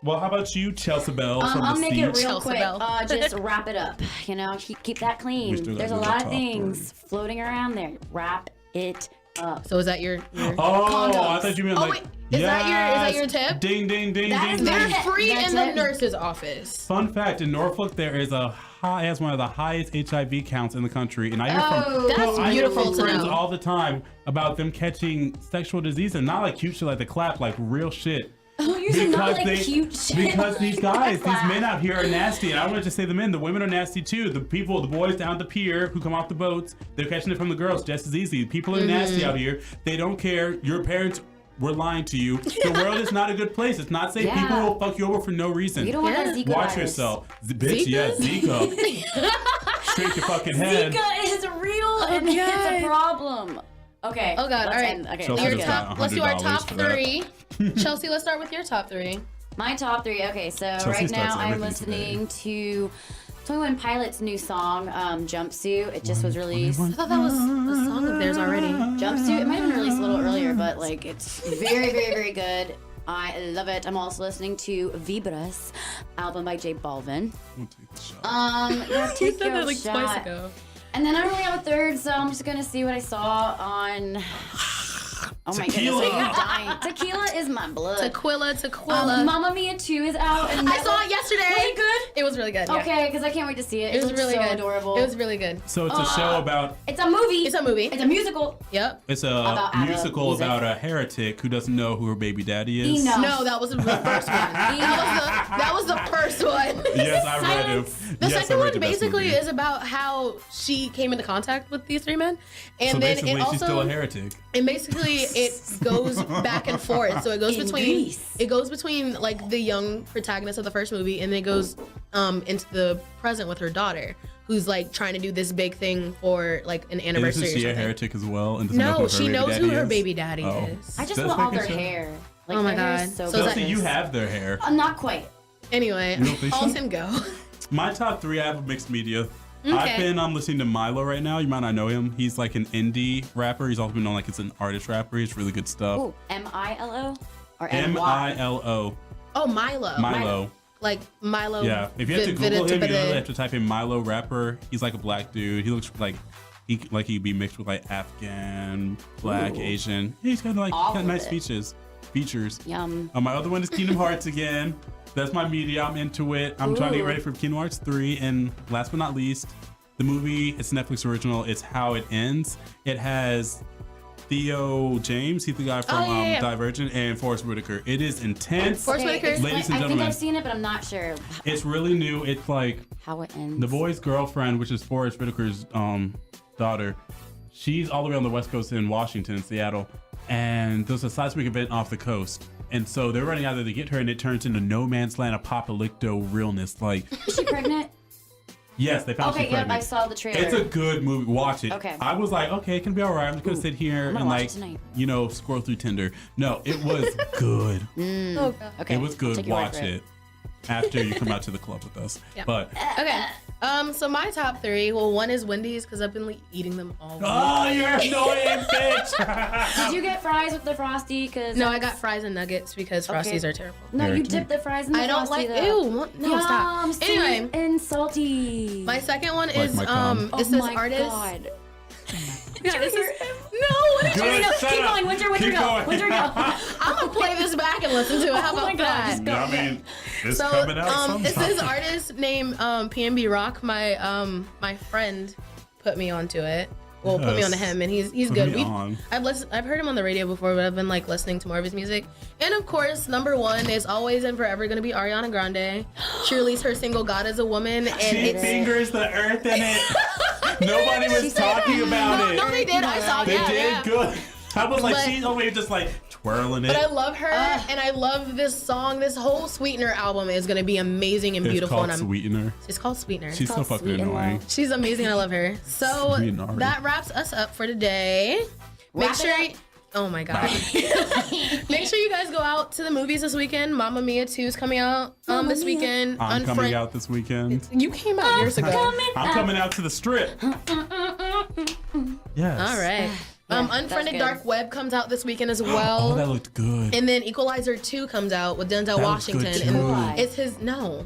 Well, how about you, Chelsea Bell from I'll the make Siege? it real Chelsea quick. Bell. Just wrap it up. You know, keep that We clean. still gotta There's a do the lot of top things floating around there. Wrap it up. So is that your Oh, Condoms. I thought you meant Oh, like. wait, is that your tip? Ding, ding, ding, That ding, is ding. They're That's free in the it. nurse's office. Fun fact: in Norfolk, there is has one of the highest HIV counts in the country, and I hear from Oh, That's I hear beautiful from to friends know. all the time about them catching sexual disease, and not like cute shit like the clap, like real shit. Oh, you should not like cute shit. Because these guys, these Clap. men out here are nasty, and I don't want to just say the men. The women are nasty too. The boys down at the pier who come off the boats, they're catching it from the girls just as easy. People are nasty out here. They don't care. Your parents were lying to you. The world is not a good place. It's not safe. Yeah. People will fuck you over for no reason. You don't want that Yeah. Zika Watch virus. yourself, bitch. Zika? Yeah, Zika. Straight your fucking head. Zika is real and God. it's a problem. Okay. Oh God! let's All right. end. Okay, Chelsea that's Your just good. got top. Let's do our $100 top for that. 3. Chelsea, let's start with your top 3. My top 3. Okay, so Chelsea right now starts I'm everything listening to 21 Pilots' new song, Jumpsuit. It just was released. I thought that was a song of theirs already. Jumpsuit. It might have been released a little earlier, but like it's very, very, very good. I love it. I'm also listening to Vibras, album by J Balvin. We'll take the shot. Yeah, You take said your that like shot. twice ago. And then I don't really have a third, so I'm just gonna see what I saw on. Oh my Tequila. goodness, I'm dying. Tequila is my blood. Tequila. Mamma Mia 2 is out. And I saw it yesterday. Was it good? It was really good. Yeah. Okay, because I can't wait to see it. It was looks really so good. adorable. It was really good. So it's a show about. It's a movie. It's a movie. It's a musical. Yep. It's a About ABBA musical music. about a heretic who doesn't know who her baby daddy He is. knows. No, that was the first one. That was the first one. Yes, I read it. Silence. The Yes, I second read one the best basically movie. is about how she came into contact with these 3 men, and So then basically, it also she's still a heretic. and basically it goes back and forth. So it goes In between Greece. like the young protagonist of the first movie, and then it goes into the present with her daughter, who's like trying to do this big thing for like an And anniversary isn't she or a something. heretic as well? And doesn't know No, who her she baby knows daddy who her is? baby daddy Oh. is. I just Just want all making their sure. hair. Like, Oh my their hair is God. So So is that- Chelsea, you have their hair. Not quite. Anyway, You don't think so? Alton, go. My top 3, I have a mixed media. Okay. I've been listening to Milo right now. You might not know him. He's like an indie rapper. He's also been known like it's an artist rapper. He's really good stuff. Ooh, Milo or M-Y? Milo. Oh, Milo. Milo. Like Milo. Yeah. If you have to Google him, you really have to type in Milo rapper. He's like a black dude. He looks like he'd be mixed with like Afghan, black, Ooh. Asian. He's got like All got of nice it. features. Yum. My other one is Kingdom Hearts again. That's my media. I'm into it. I'm trying to get Ooh. ready for Kingdom Hearts 3. And last but not least, the movie. It's Netflix original. It's How It Ends. It has Theo James. He's the guy from yeah. Divergent, and Forrest Whitaker. It is intense. Forrest Whitaker. explain- Ladies and I think gentlemen. I've seen it, but I'm not sure It's really new. It's like how it ends. the boy's girlfriend, which is Forrest Whitaker's daughter. She's all the way on the West Coast in Washington, in Seattle, and there's a seismic event off the coast. And so they're running out there to get her, and it turns into no man's land apocalypto realness. Like, Is she pregnant? yes, they found Okay, she's yep, pregnant. I saw the trailer. It's a good movie. Watch it. Okay. I was like, okay, it can be all right. I'm just gonna sit here I'm gonna and watch like, it tonight. scroll through Tinder. No, it was good. Oh, God. Okay, It was I'll good. take your word Watch for it after you come out to the club with us. Yeah. But Okay. So my top 3. Well, one is Wendy's because I've been like, eating them all week. oh, you're annoying, bitch. Did you get fries with the Frosty? Cause No, I got fries and nuggets because Frosties are terrible. No, Very you cute. dipped the fries in the I don't Frosty, like. though. Ew. No, Yum, stop. sweet Anyway, and salty. my second one is my cum. Oh It's this my artist. God. Yeah, this hear is him? no. Good, shut Keep up. going. Winter Keep go. going. Winter go. I'm gonna play this back and listen to it. How Oh about my God, that? just go. I mean, it's So coming out it's sometime. this artist named PNB Rock. My friend put me onto it. Well, put me Yes. onto him, and he's Put good. me on. I've heard him on the radio before, but I've been like listening to more of his music. And of course, number 1 is always and forever gonna be Ariana Grande. She released her single "God Is a Woman," and She it's fingers the earth in it. Nobody was talking about it. no, they did. I saw. They yeah, did yeah. good. I was like, But- she's over here just like twirling it. But I love her, and I love this song. This whole Sweetener album is gonna be amazing and it's beautiful. called And Sweetener. it's called Sweetener. She's so called fucking Sweet and annoying. Low. She's amazing. I love her. So Sweetener. that wraps us up for today. Make Wrap it sure. up. Oh my god. Make sure you guys go out to the movies this weekend. Mamma Mia 2 is coming out this weekend. I'm coming out this weekend. You came out years ago. I'm coming out to the strip. Yes. All right. Yeah, that's Unfriended good. Dark Web comes out this weekend as Oh, well. that looked good. And then Equalizer 2 comes out with Denzel That was Washington. good, And too. it's his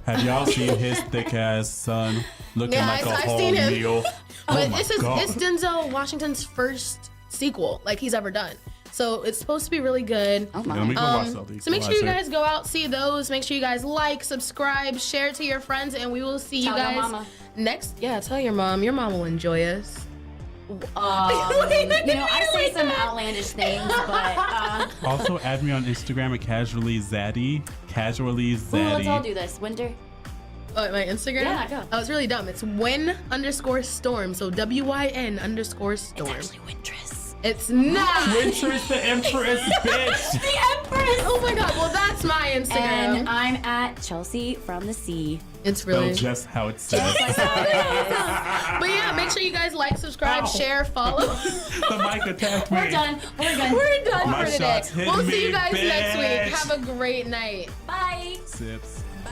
Have y'all seen his thick ass son looking Yeah, like a I've whole seen him. meal? But Oh my it's God. Denzel Washington's first sequel like he's ever done. So it's supposed to be really good. Oh Yeah, let me my. go watch that. The So make sure you Equalizer. guys go out, see those. Make sure you guys like, subscribe, share it to your friends, and we will see you Tell your guys mama. next. Yeah, tell your mom. Your mom will enjoy us. I say some outlandish things, but Also, add me on Instagram at casually zaddy. Casually ooh, let's all zaddy. do this. Winter. Oh, my Instagram? Yeah, go. Oh, it's really dumb. It's win_storm. So WYN_storm. Actually, Wintress. It's not. Winter's the Empress, bitch. The Empress. Oh my god. Well, that's my Instagram. And I'm at Chelsea from the Sea. It's really. Spelled just how it says. Like But yeah, make sure you guys like, subscribe, Ow. share, follow. The mic attacked me. We're done. We're done. We're done My for today. shots hit We'll see me, you guys next bitch. week. Have a great night. Bye. Sips. Bye.